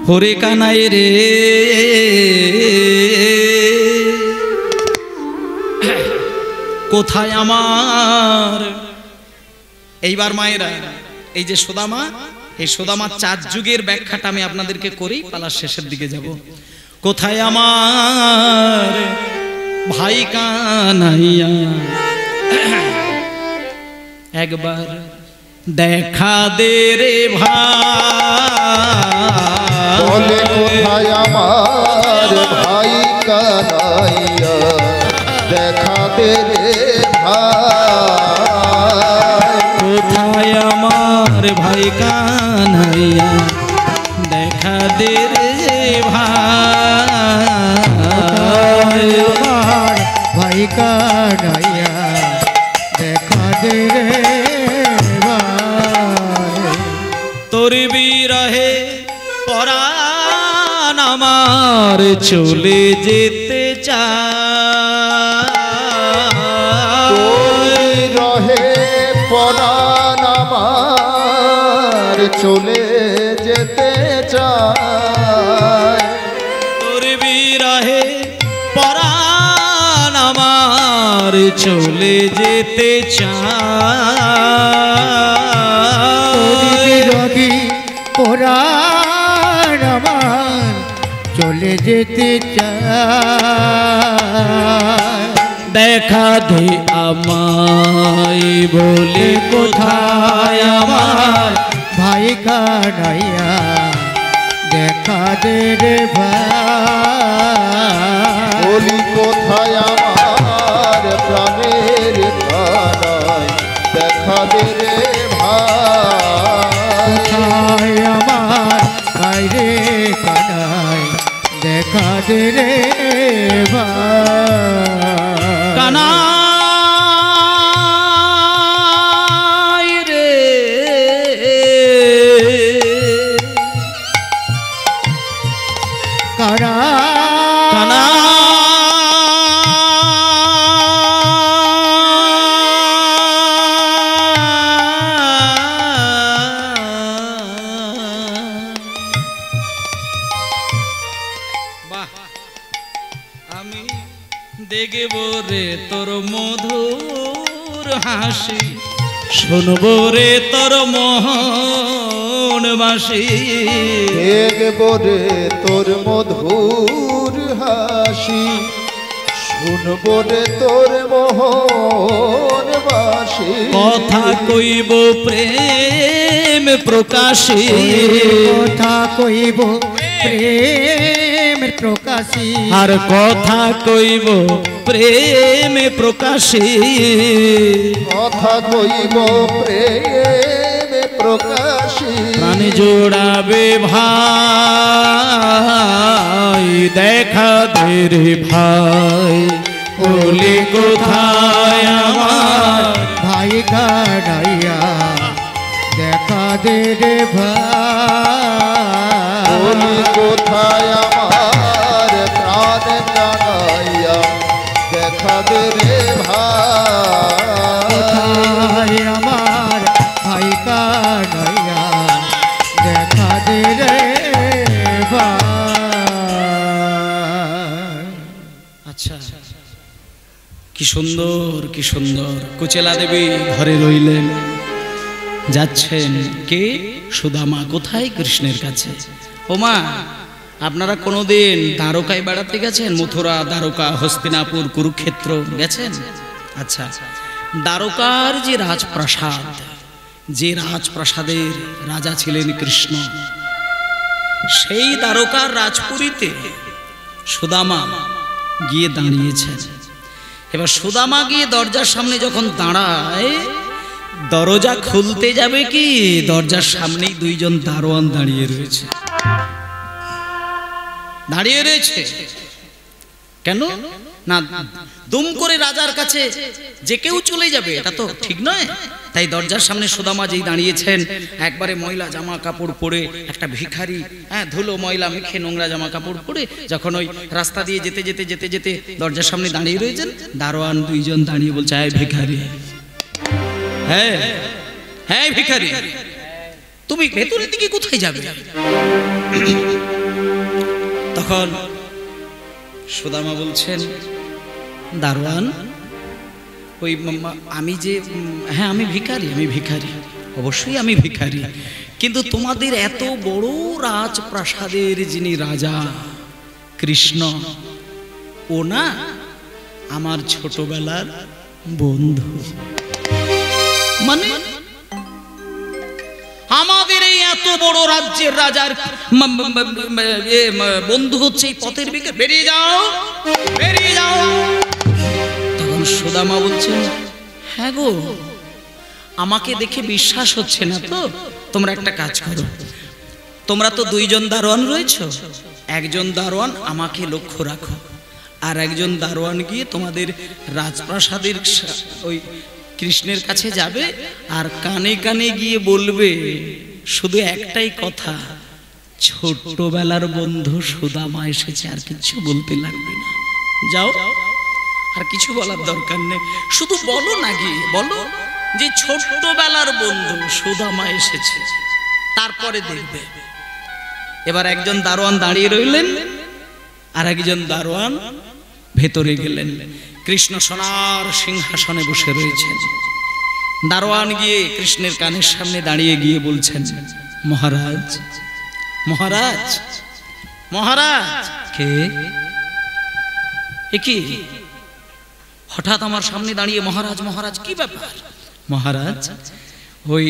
হরে কানাই রে কোথায় আমার। এইবার মায়েরা এই যে সুদামা, এই সুদামা 4 যুগের ব্যাখ্যাটা আমি আপনাদেরকে করি, পালার শেষের দিকে যাব। কোথায় আমার ভাই কানাইয়া, একবার দেখা দে রে ভাই। কোথায় আমার ভাই কানাইয়া, দেখা দে রে ভাই। কোথায় আমার ভাই কানাইয়া, দেখা দে রে ভাই। আমার ভাই কানাইয়া, দেখা দে রে ভাই। তোর বিরহে পরাণ আমার চলে যেতে চায়। রহে পরাণ আমার চলে যেতে চায়। তোর বিরহে পরাণ আমার চলে যেতে চায়। বিরোধী পরাণ আমার চলে যেতে চায়। দেখা দে আমায় বলে কোথায় আমার ভাই কানাইয়া, দেখা দে রে ভাই। বলি কোথায় আমার প্রাণের কানাই, দেখা দে রে ভাই। কোথায় আমার ভাই রে কানাই, দেখা দে রে ভাই। কানাই রে কারা আমি দেখব রে তোর মধুর হাসি, শুনবো রে তোর মোহন বাসি। দেখবো রে তোর মধুর হাসি, শুনবো রে তোর মোহন বাসি। কথা কইব প্রেম প্রকাশী, কথা কইব প্রেম প্রকাশী। আর কথা কইব প্রেম প্রকাশী। কথা কইব প্রেম প্রকাশী। প্রাণ জোড়াবে ভাই, দেখা দে রে ভাই। বলি কোথায় আমার ভাই কানাইয়া, দেখা দে রে ভাই। বলি কোথায় আমার প্রাণ কানাইয়া, দেখা দে রে ভাই। কোথায় আমার ভাই কানাইয়া, দেখা দে রে ভাই। আচ্ছা, কি সুন্দর কি সুন্দর। কুচেলা দেবী ঘরে রইলেন, যাচ্ছেন কে? সুদামা। কোথায়? কৃষ্ণের কাছে। ওমা, আপনারা কোনোদিন দ্বারকায় বেড়াতে গেছেন? মথুরা, দ্বারকা, হস্তিনাপুর, কুরুক্ষেত্র গেছেন? আচ্ছা, দ্বারকার যে রাজপ্রাসাদ, যে রাজপ্রাসাদের রাজা ছিলেন কৃষ্ণ, সেই দ্বারকার রাজপুরীতে সুদামা গিয়ে দাঁড়িয়েছেন। এবার সুদামা গিয়ে দরজার সামনে যখন দাঁড়ায়, দরজা খুলতে যাবে কি, দরজার সামনেই 2 জন দারোয়ান দাঁড়িয়ে রয়েছে। কেন না, দুম করে রাজার কাছে যে কেউ চলে যাবে এটা তো ঠিক নয়। তাই দরজার সামনে সুদামা যেই দাঁড়িয়েছেন, একবারে ময়লা জামা কাপড় পরে, একটা ভিখারি, ধুলো ময়লা মেখে নোংরা জামা কাপড় পরে যখন ওই রাস্তা দিয়ে যেতে যেতে যেতে যেতে দরজার সামনে দাঁড়িয়ে রয়েছেন, দারোয়ান 2 জন দাঁড়িয়ে বলছে, এই ভিখারি, হ্যাঁ হ্যাঁ ভিখারি, তুমি ভেতরের দিকে কোথায় যাবে? তখন সুদামা বলছেন, দারোয়ান, ওই আমি যে হ্যাঁ আমি ভিখারি, অবশ্যই আমি ভিখারি, কিন্তু তোমাদের এত বড় রাজপ্রাসাদের যিনি রাজা কৃষ্ণ, ও না আমার ছোটবেলার বন্ধু। মানে আমাদের এই এত বড় রাজ্যের রাজার বন্ধু হচ্ছে এই পথের ভিখারি, বেরিয়ে যাও, বেরিয়ে যাও। তখন সুদামা বলছেন, হ্যাঁ গো, আমাকে দেখে বিশ্বাস হচ্ছে না তো, তোমরা একটা কাজ করো, তোমরা তো দুইজন দারোয়ান রয়েছো, একজন দারোয়ান আমাকে লক্ষ্য রাখো, আর একজন দারোয়ান গিয়ে তোমাদের রাজপ্রাসাদের ওই কৃষ্ণের কাছে যাবে আর কানে কানে গিয়ে বলবে শুধু একটাই কথা, ছোট্টবেলার বন্ধু সুদামা এসেছে, আর কিছু বলতে লাগবে না। যাও, আর কিছু বলার দরকার নেই, শুধু বলো না, গিয়ে বলো যে ছোট্টবেলার বন্ধু সুদামা এসেছে, তারপরে দেখবে। এবার একজন দারোয়ান দাঁড়িয়ে রইলেন, আর একজন দারোয়ান ভেতরে গেলেন। কৃষ্ণ সোনার সিংহাসনে বসে রয়েছেন। দারোয়ান গিয়ে কৃষ্ণের কানের সামনে দাঁড়িয়ে গিয়ে বলছেন, মহারাজ, মহারাজ, মহারাজ। কে? কি হঠাৎ আমার সামনে দাঁড়িয়ে মহারাজ মহারাজ, কি ব্যাপার? মহারাজ, ওই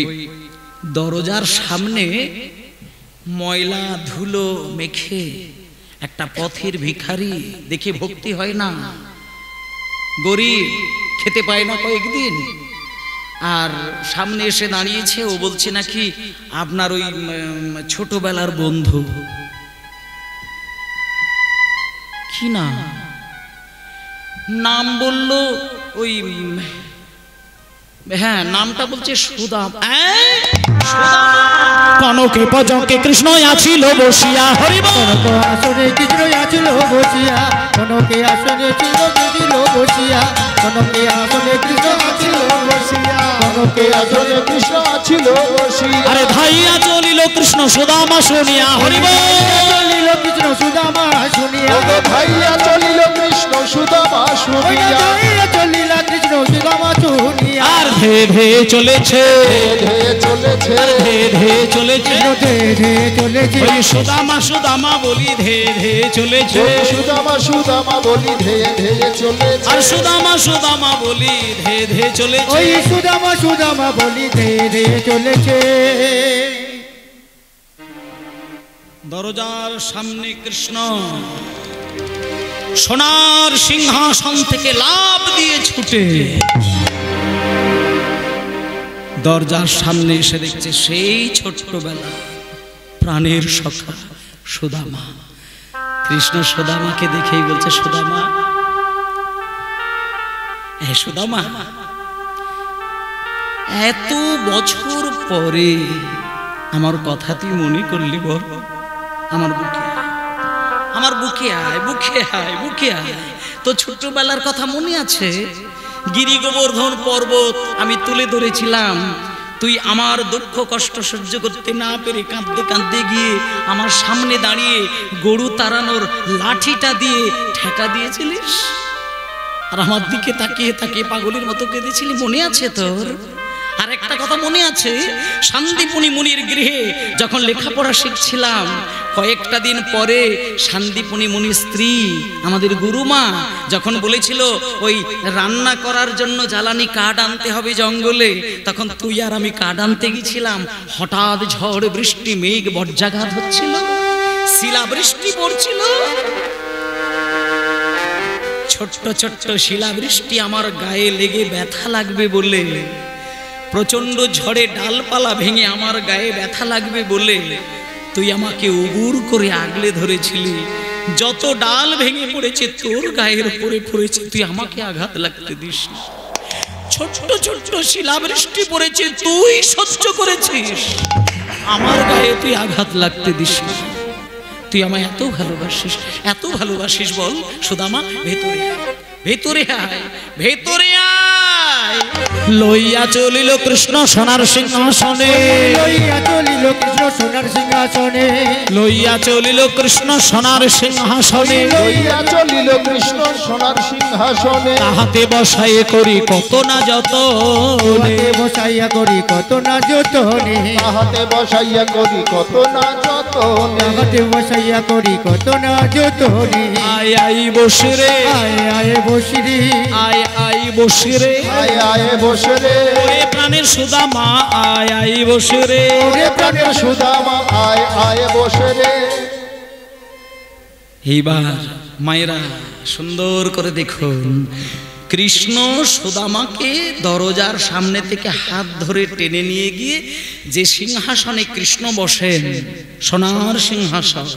দরজার সামনে ময়লা ধুলো মেখে একটা পথের ভিখারি, দেখে ভক্তি হয় না, গরিব, খেতে পায় না কয়েকদিন, আর সামনে এসে দাঁড়িয়েছে, ও বলছে নাকি আপনার ওই ছোটবেলার বন্ধু। কি না নাম বললো? ওই হ্যাঁ, নামটা বলছে সুদাম। কনকে পজকে কৃষ্ণ আছিল বসিয়া, হরিবল। আসনে কৃষ্ণ আছিল বসিয়া, কনকে আসনে ছিল বসিয়া, কনকে আসনে কৃষ্ণ আছিল বসিয়া, কনকে আসনে কৃষ্ণ আছিল বসিয়া। আরে ধাইয়া চলিল কৃষ্ণ সুদামা শুনিয়া, হরিবল। চলিল কৃষ্ণ সুদামা শুনিয়া, ধাইয়া চলিল কৃষ্ণ সুদামা শুনিয়া, চলিল কৃষ্ণ সুদামা শুনিয়া। আর ধে ধে চলেছে, ধে চলেছে, ধে ধে চলেছে, ধে ধে চলেছে, ওই সুদামা সুদামা বলি ধে ধে চলেছে, সুদামা সুদামা বলি ধে ধে চলেছে, আর সুদামা সুদামা বলি ধে ধে চলেছে, ওই সুদামা সুদামা বলি ধে ধে চলেছে। দরজার সামনে কৃষ্ণ সোনার সিংহাসন থেকে লাফ দিয়ে ছুটে দরজার সামনে এসে দেখছে সেই ছোট্টবেলা প্রাণের সখা সুদামা। কৃষ্ণ সুদামাকে দেখেই বলছে, সুদামা, হ্যাঁ সুদামা, এত বছর পরে আমার কথা তুই মনে করলি বল? আমার বুকে আয়, আমার বুকে আয়, বুকে আয়, বুকে আয়। তো ছোট্টবেলার কথা মনে আছে? গিরি গোবর্ধন পর্বত আমি তুলে ধরেছিলাম, তুই আমার দুঃখ কষ্ট সহ্য করতে না পেরে কাঁদতে কাঁদতে গিয়ে আমার সামনে দাঁড়িয়ে গরু তাড়ানোর লাঠিটা দিয়ে ঠেকা দিয়েছিলিস, আর আমার দিকে তাকিয়ে তাকিয়ে পাগলের মতো কেঁদেছিলি, মনে আছে তোর? আর একটা কথা মনে আছে, শান্তিপুনি মুনির গৃহে যখন লেখাপড়া শিখছিলাম, কয়েকটা দিন পরে শান্তিপুনি মুনির স্ত্রী আমাদের গুরুমা যখন বলেছিল ওই রান্না করার জন্য জ্বালানি কাঠ আনতে হবে জঙ্গলে, তখন তুই আর আমি কাঠ আনতে গেছিলাম। হঠাৎ ঝড় বৃষ্টি, মেঘ বজ্রাঘাত হচ্ছিল, শিলা বৃষ্টি পড়ছিল, ছোট্ট ছোট্ট শিলা বৃষ্টি আমার গায়ে লেগে ব্যথা লাগবে বলে, প্রচন্ড ঝড়ে ডালপালা ভেঙে আমার গায়ে ব্যথা লাগবে বলে তুই আমাকে উবুর করে আগলে ধরেছিলি। যত ডাল ভেঙে পড়েছে তোর গায়ের উপরে পড়েছে, তুই আমাকে আঘাত লাগতে দিস না। ছোট্ট ছোট্ট শিলাবৃষ্টি পড়েছে, তুই সহ্য করেছিস, আমার গায়ে তুই আঘাত লাগতে দিস না। তুই আমায় এত ভালোবাসিস, এত ভালোবাসিস বল সুদামা? ভেতরে আয়, ভেতরে আয়, ভেতরে আয়। লইয়া চলিল কৃষ্ণ সোনার সিংহাসনে, লইয়া চলিল কৃষ্ণ সোনার সিংহাসনে, লইয়া চলিল কৃষ্ণ সোনার সিংহাসনে, লইয়া চলিল কৃষ্ণ সোনার সিংহাসনে, তাহাতে বসাই করি কত না যত, হাতে বসাইয়া করি কত না যতনে, তাহাতে বসাইয়া করি কত না যতনে, হাতে বসাইয়া করি কত না যতনে। আয় আয় বসে রে, আয় আয় বসিরি, আয় আয় বসে রে, আয় আয় বসে রে, ওরে প্রাণের সুদামা আয় আয় বসে রে, ওরে প্রাণের সুদামা আয় আয় বসে রে। এইবার মায়েরা সুন্দর করে দেখুন, কৃষ্ণ সুদামাকে দরজার সামনে থেকে হাত ধরে টেনে নিয়ে গিয়ে যে সিংহাসনে কৃষ্ণ বসেন, সোনার সিংহাসন,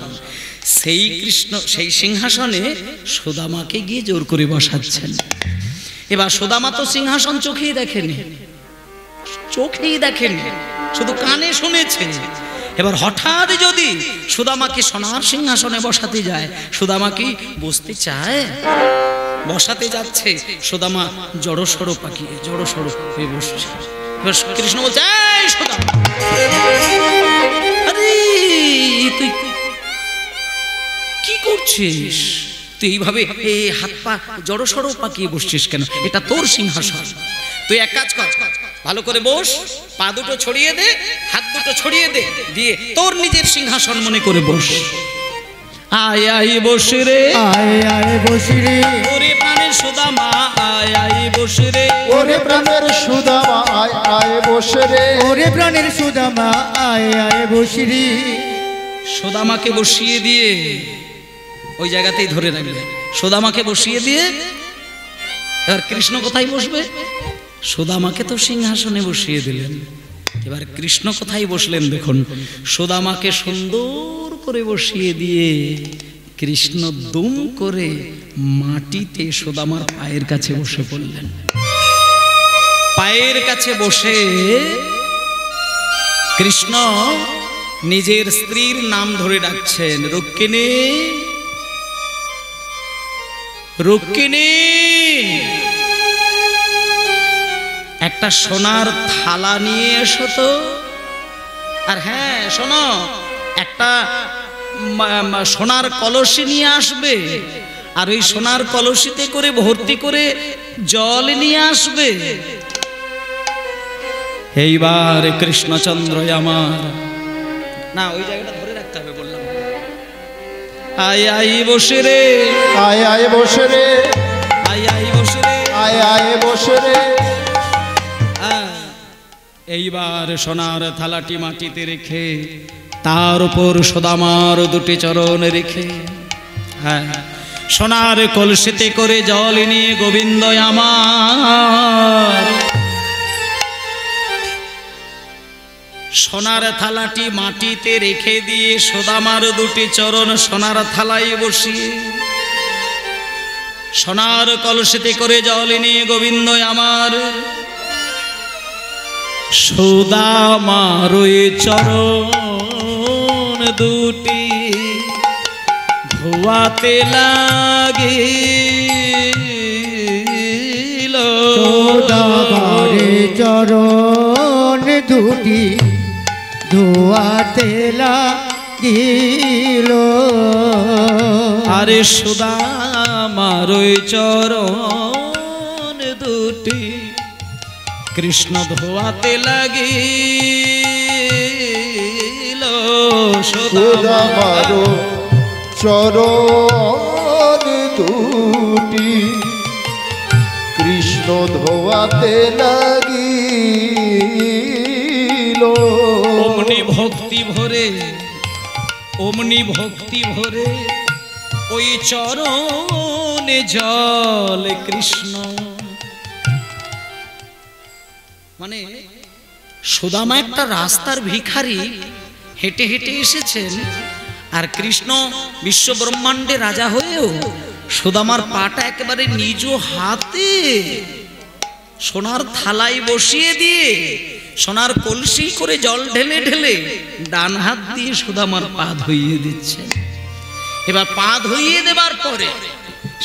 সেই সিংহাসনে সুদামাকে গিয়ে জোর করে বসাচ্ছেন। এবার সুদামা তো সিংহাসন চোখেই দেখেনি, চোখেই দেখেনি, শুধু কানে শুনেছে। এবার হঠাৎ যদি সুদামাকে সোনার সিংহাসনে বসাতে যায়, সুদামা কি বসতে চায়? বসাতে যাচ্ছে, সুদামা জড়সড় পাকিয়ে জড়সড় হয়ে বসছে। এবার কৃষ্ণ বলছে, এই সুদামা, আরে তুই কি করছিস? তুই এইভাবে এই হাত পা জড়সড় পাকিয়ে বসছিস কেন? এটা তোর সিংহাসন, তুই এক কাজ কর, ভালো করে বস, পা দুটো ছড়িয়ে দে, হাত দুটো ছড়িয়ে দে, দিয়ে তোর নিজের সিংহাসন মনে করে বস। আয় আয় বসে রে, আয় আয় বসিরি, ওরে প্রাণের সুদামা আয় আয় বসে রে, ওরে প্রাণের সুদামা আয় আয় বসে রে, ওরে প্রাণের সুদামা আয় আয় বসিরি। সুদামাকে বসিয়ে দিয়ে ওই জায়গাতেই ধরে রাখবে, সুদামাকে বসিয়ে দিয়ে এবার কৃষ্ণ কোথায় বসবে? সুদামাকে তো সিংহাসনে বসিয়ে দিলেন, এবার কৃষ্ণ কোথায় বসলেন দেখুন। সুদামাকে সুন্দর করে বসিয়ে দিয়ে কৃষ্ণ দুম করে মাটিতে সুদামার পায়ের কাছে বসে পড়লেন। পায়ের কাছে বসে কৃষ্ণ নিজের স্ত্রীর নাম ধরে ডাকছেন, রুক্মিণী, রুক্মিণী, একটা সোনার থালা নিয়ে এসো তো। আর হ্যাঁ শোনো, একটা সোনার কলসি নিয়ে আসবে, আর ওই সোনার কলসিতে করে ভর্তি করে জল নিয়ে আসবে। এইবার কৃষ্ণচন্দ্র আমার, না ওই জায়গাটা ধরে রাখতে হবে বললাম। আয় আয় বসে রে, আয় আয় বসে রে, আয় আয় বসে রে, আয় আয় বসে রে। এইবার সোনার থালাটি মাটিতে রেখে তার উপর সুদামার দুটি চরণ রেখে, হ্যাঁ, সোনার কলসিতে করে জল নিয়ে গোবিন্দ আমার, সোনার থালাটি মাটিতে রেখে দিয়ে সুদামার দুটি চরণ সোনার থালায় বসিয়ে সোনার কলসিতে করে জল নিয়ে গোবিন্দ আমার, সুদামার ওই চরণ দুটি ধোয়াতে লাগিল, সুদামারে চরণ দুটি ধোয়াতে লাগিল। আরে সুদামার ওই চরণ দুটি কৃষ্ণ ধোয়াতে লাগিল, সুদামার চরণ দুটি কৃষ্ণ ধোয়াতে লাগিল। অমনি ভক্তি ভরে, অমনি ভক্তি ভরে ওই চরণে জল কৃষ্ণ, মানে সুদামা একটা রাস্তার ভিখারি, হেঁটে হেঁটে এসেছেন, আর কৃষ্ণ বিশ্ব ব্রহ্মাণ্ডে রাজা হয়েও সুদামার পাটা একেবারে নিজ হাতে সোনার থালায় বসিয়ে দিয়ে সোনার কলসি করে জল ঢেলে ঢেলে ডান হাত দিয়ে সুদামার পা ধুইয়ে দিচ্ছেন। এবার পা ধুইয়ে দেবার পরে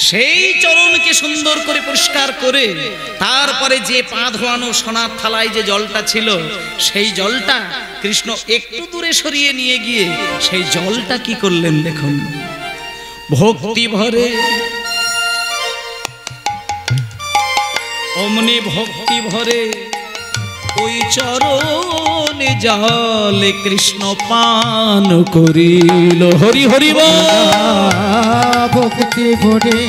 সেই চরণকে সুন্দর করে পরিষ্কার করে তারপরে যে পা ধোয়ানো সোনার থালায় যে জলটা ছিল সেই জলটা কৃষ্ণ একটু দূরে সরিয়ে নিয়ে গিয়ে সেই জলটা কি করলেন দেখুন, ভক্তি ভরে অমনি ভক্তি ভরে ওই চরণে জলে কৃষ্ণ পান করিল। হরি হরি ভক্তি ভরে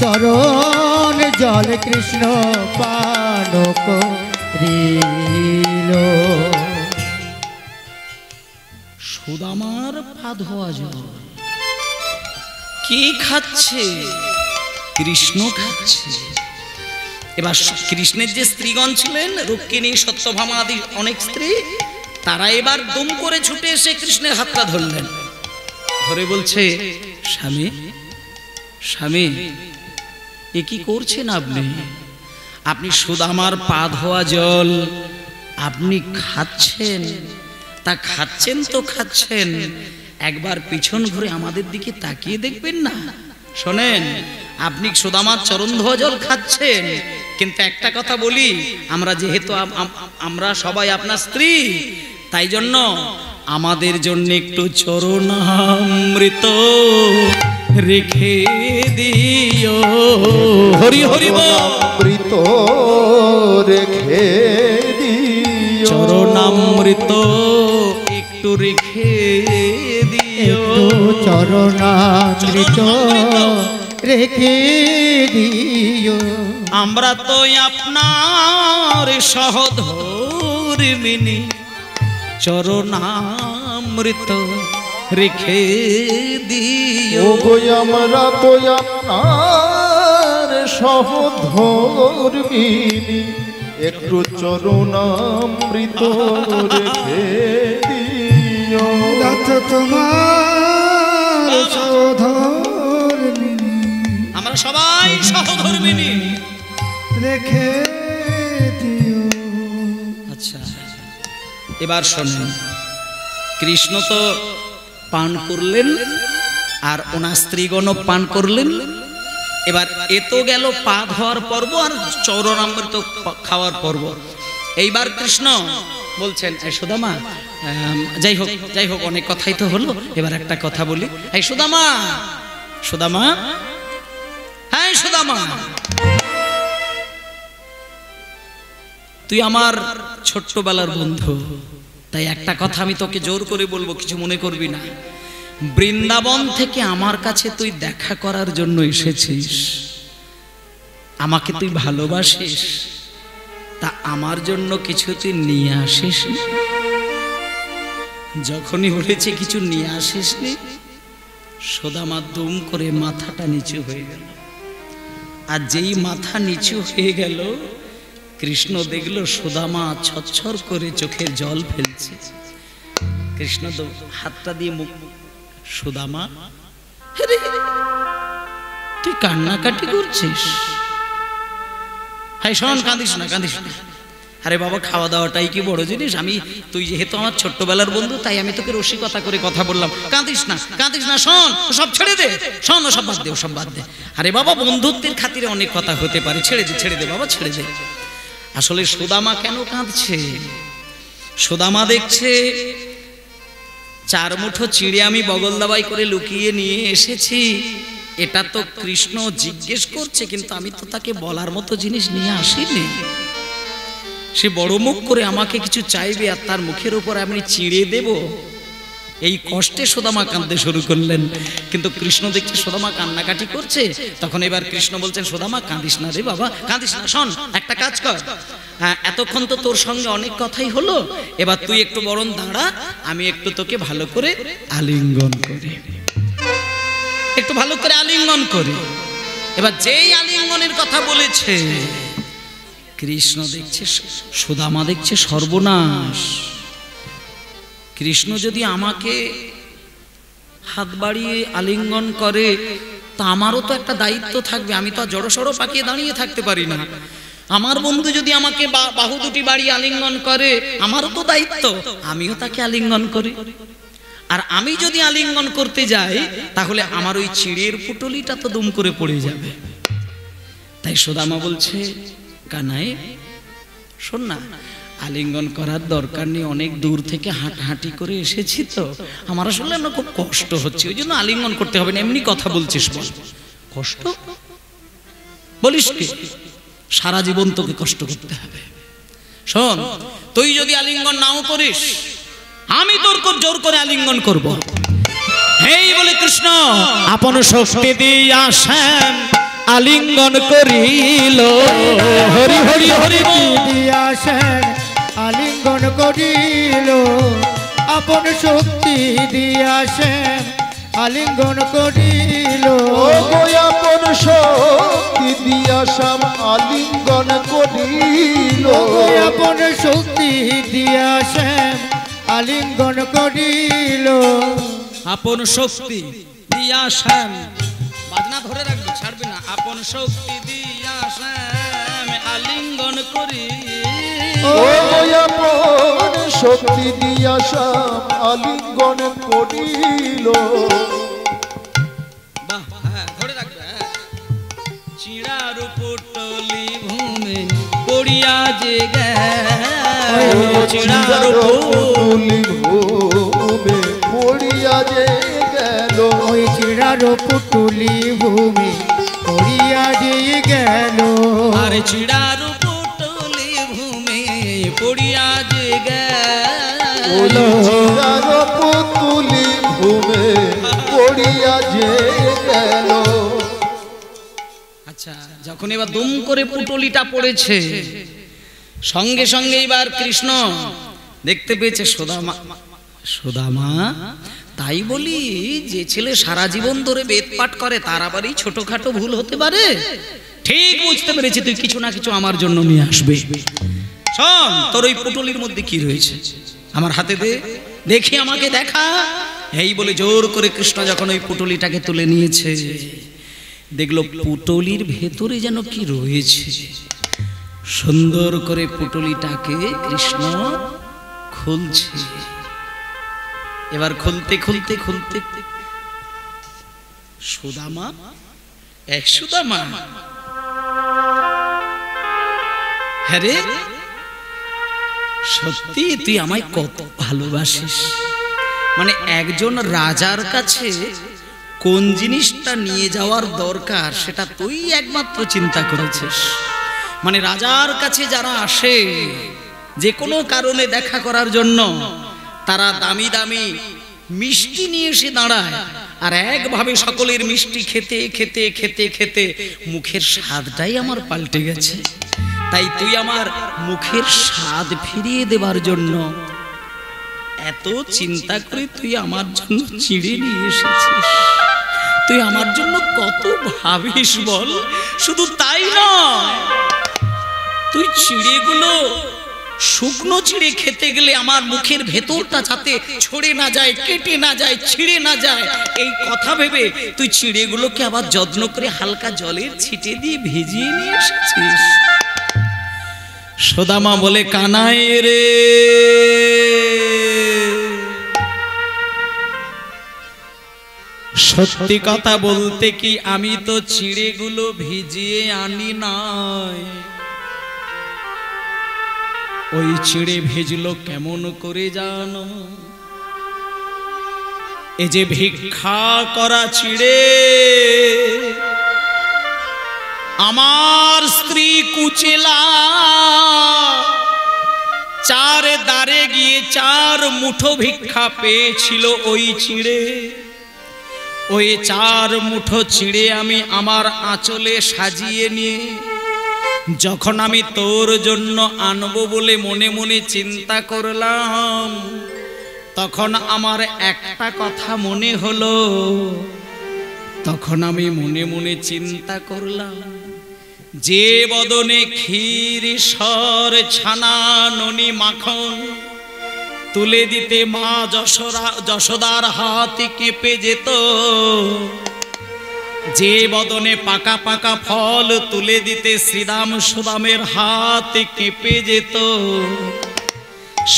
চরণ জল কৃষ্ণ পান করিল। সুদামার পা ধোয়া জল কে খাচ্ছে? কৃষ্ণ খাচ্ছে। এবার কৃষ্ণের যে স্ত্রীগণ ছিলেন, রুক্মিণী, সত্যভামা আদি অনেক স্ত্রী, তারা এবার দুম করে ছুটে এসে কৃষ্ণের হাতটা ধরলেন, ধরে বলছে, স্বামী স্বামী এ কি করছেন আপনি? আপনি সুদামার পা ধোয়া জল আপনি খাচ্ছেন, তা খাচ্ছেন তো খাচ্ছেন, একবার পিছন ঘুরে আমাদের দিকে তাকিয়ে দেখবেন না? শোনেন, আপনি সুদামার চরণ ধোয়া জল খাচ্ছেন, কিন্তু একটা কথা বলি, আমরা যেহেতু আমরা সবাই আপনার স্ত্রী, তাই জন্য আমাদের জন্য একটু চরণামৃত রেখে দিও। হরি হরি অমৃত রেখে দিও, চরণামৃত একটু রেখে দিও, চরণামৃত রেখে দিও। আমরা তো আপনার সহধর্মিণী, চরণামৃত রেখে দিও। ওগো আমরা তো আপনার সহধর্মিণী, একটু চরণামৃত রেখে দিও। তোমার সহধর্মিণী, আমরা সবাই সহধর্মিণী রেখে দিও। আচ্ছা, এবার শোনেন, কৃষ্ণ তো পান করলেন আর ওনার স্ত্রীগণ পান করলেন। এবার এ তো গেল পা ধোয়ার পর্ব আর চরণামৃত খাওয়ার পর্ব। এইবার কৃষ্ণ বলছেন, এই সুদামা, যাই হোক অনেক কথাই তো হলো, এবার একটা কথা বলি। এই সুদামা, সুদামা, হ্যাঁ সুদামা, তুই আমার ছোট্টবেলার বন্ধু, তাই একটা কথা আমি তোকে জোর করে বলবো, কিছু মনে করবি না। বৃন্দাবন থেকে আমার কাছে তুই দেখা করার জন্য এসেছিস, আমাকে তুই ভালোবাসিস, তা আমার জন্য কিছু তুই নিয়ে আসিস? যখনই বলেছে কিছু নিয়ে আসিস নি, সুদামা দুম করে মাথাটা নিচু হয়ে গেল। আর যেই মাথা নিচু হয়ে গেল, কৃষ্ণ দেখল সুদামা ছচ্ছর করে চোখে জল ফেলছে। কৃষ্ণ তো হাতটা দিয়ে মুখ, সুদামা তুই কান্নাকাটি করছিস? হাই শোন, কাঁদিস না, কাঁদিস না। আরে বাবা, খাওয়া দাওয়াটাই কি বড় জিনিস? আমি, তুই যেহেতু আমার ছোট্টবেলার বন্ধু, তাই আমি তোকে রসিকতা করে কথা বললাম। কাঁদিস না, কাঁদিস না, শোন, সব ছেড়ে দে, শোন, সব বাদ দে, সব বাদ দে। আরে বাবা, বন্ধুত্বের খাতিরে অনেক কথা হতে পারে, ছেড়ে দে, ছেড়ে দে বাবা, ছেড়ে দে। আসলে সুদামা কেন কাঁদছে? সুদামা দেখছে 4 মুঠো চিড়ে আমি বগল দাবাই করে লুকিয়ে নিয়ে এসেছি, এটা তো কৃষ্ণ জিজ্ঞেস করছে, কিন্তু আমি তো তাকে বলার মতো জিনিস নিয়ে আসিনি। সে বড় মুখ করে আমাকে কিছু চাইবে, আর তার মুখের উপর আমি চিড়ে দেব, এই কষ্টে সুদামা কাঁদতে শুরু করলেন। কিন্তু কৃষ্ণ দেখছে সুদামা কান্নাকাটি করছে, তখন এবার কৃষ্ণ বলছেন, সুদামা কাঁদিস না রে বাবা, কাঁদিস না। শোন, একটা কাজ কর, এতক্ষণ তো তোর সঙ্গে অনেক কথাই হলো, এবার তুই একটু বরং দাঁড়া, আমি একটু তোকে ভালো করে আলিঙ্গন করি, একটু ভালো করে আলিঙ্গন করি। এবার যেই আলিঙ্গনের কথা বলেছে, কৃষ্ণ দেখছে, সুদামা দেখছে সর্বনাশ। কৃষ্ণ যদি আমাকে হাত বাড়িয়ে আলিঙ্গন করে, তা আমারও তো একটা দায়িত্ব থাকবে, আমি তো জড়সড় পাকিয়ে দাঁড়িয়ে থাকতে পারি না। আমার বন্ধু যদি আমাকে বাহু দুটি বাড়িয়ে আলিঙ্গন করে, আমারও তো দায়িত্ব, আমিও তাকে আলিঙ্গন করি। আর আমি যদি আলিঙ্গন করতে যাই তাহলে আমার ওই চিড়ের পুটলিটা তো দুম করে পড়ে যাবে। তাই সুদামা বলছে, কানাই শোন না, আলিঙ্গন করার দরকার নেই, অনেক দূর থেকে হাঁটাহাঁটি করে এসেছি তো, আমার আসলে না খুব কষ্ট হচ্ছে, ওই জন্য আলিঙ্গন করতে হবে না, এমনি কথা বলছিস বল। কষ্ট বলিস কি? সারা জীবন তোকে কষ্ট করতে হবে। শোন, তুই যদি আলিঙ্গন নাও করিস, আমি তোর খুব জোর করে আলিঙ্গন করব। এই বলে কৃষ্ণ আপন শক্তি দিয়া শ্যাম আলিঙ্গন করিল। হরি হরি হরি দিয়া শ্যাম আলিঙ্গন করিল, আপন শক্তি দিয়া শ্যাম আলিঙ্গন করিল। আপন শক্তি দিয়া শ্যাম আলিঙ্গন করিল। আপন শক্তি দিয়া শ্যাম আলিঙ্গন করিল। আপন শক্তি দিয়া শ্যাম, বাজনা ধরে রাখবি, ছাড়বি না। আপন শক্তি দিয়া শ্যাম আলিঙ্গন করিল। আপন শক্তি দিয়া শ্যাম আলিঙ্গন করিল। বাহ, হ্যাঁ ধরে রাখবে। চিড়ার পুটলি ভূমে পড়িয়া যে গেল, চিড়ার পুটলি ভূমে পড়িয়া যে গেল। ওই চিড়ার পুটলি ভূমি পড়িয়া যে গেল। আর চিড়ার পুটলি ভূমে পড়িয়া যে গেল। চিড়ার পুটলি ভূমে পড়িয়া যে গেল। আচ্ছা, যখন এবার দুম করে পুটলিটা পড়েছে, সঙ্গে সঙ্গে এবার কৃষ্ণ দেখতে পেয়েছে সুদামা। সুদামা, তাই বলি যে ছেলে সারা জীবন ধরে বেদ পাঠ করে তার আবার এই ছোটখাটো ভুল হতে পারে? ঠিক বুঝতে পেরেছি, তুই কিছু না কিছু আমার জন্য নিয়ে আসবে। শোন, তোর ওই পুটলির মধ্যে কি রয়েছে আমার হাতে দে, দেখি, আমাকে দেখা। এই বলে জোর করে কৃষ্ণ যখন ওই পুটলিটাকে তুলে নিয়েছে, দেখলো পুটলির ভেতরে যেন কি রয়েছে। সুন্দর করে পুটলিটাকে কৃষ্ণ খুলছে। এবার খুলতে খুলতে খুলতে সুদামা, এক সুদামা, হ্যাঁ রে, সত্যি তুই আমায় কত ভালোবাসিস। মানে একজন রাজার কাছে কোন জিনিসটা নিয়ে যাওয়ার দরকার সেটা তুই একমাত্র চিন্তা করেছিস। মানে রাজার কাছে যারা আসে যে কোনো কারণে দেখা করার জন্য, তারা দামি দামি মিষ্টি নিয়ে এসে দাঁড়ায়, আর একভাবে সকলের মিষ্টি খেতে খেতে খেতে খেতে মুখের স্বাদটাই আমার পাল্টে গেছে। তাই তুই আমার মুখের স্বাদ ফিরিয়ে দেবার জন্য এত চিন্তা করে তুই আমার জন্য চিড়ে নিয়ে এসেছিস। তুই আমার জন্য কত ভাবিস বল। শুধু তাই নয়, তুই চিড়েগুলো শুকনো চিড়ে খেতে গেলে আমার মুখের ভেতরটা যাতে ছড়ে না যায়, কেটে না যায়, ছিঁড়ে না যায়, এই কথা ভেবে তুই চিড়েগুলোকে আবার যত্ন করে হালকা জলের ছিটে দিয়ে ভিজিয়ে নিয়ে এসেছিস। সুদামা বলে, কানাই রে, সত্যি কথা বলতে কি আমি তো চিড়েগুলো ভিজিয়ে আনি নাই। ওই চিড়ে ভেজলো কেমন করে জানো? এই যে ভিক্ষা করা চিড়ে, আমার স্ত্রী কুচেলা চার দ্বারে গিয়ে 4 মুঠো ভিক্ষা পেয়েছিল ওই চিড়ে। ওই 4 মুঠো চিড়ে আমি আমার আঁচলে সাজিয়ে নিয়ে যখন আমি তোর জন্য আনবো বলে মনে মনে চিন্তা করলাম, তখন আমার একটা কথা মনে হলো। তখন আমি মনে মনে চিন্তা করলাম, যে বদনে ক্ষীর সর ছানা ননি মাখন তুলে দিতে মা যশোদার হাত কেঁপে যেত, যে বদনে পাকা পাকা ফল তুলে দিতে শ্রীরাম সুদামের হাত কেঁপে যেত,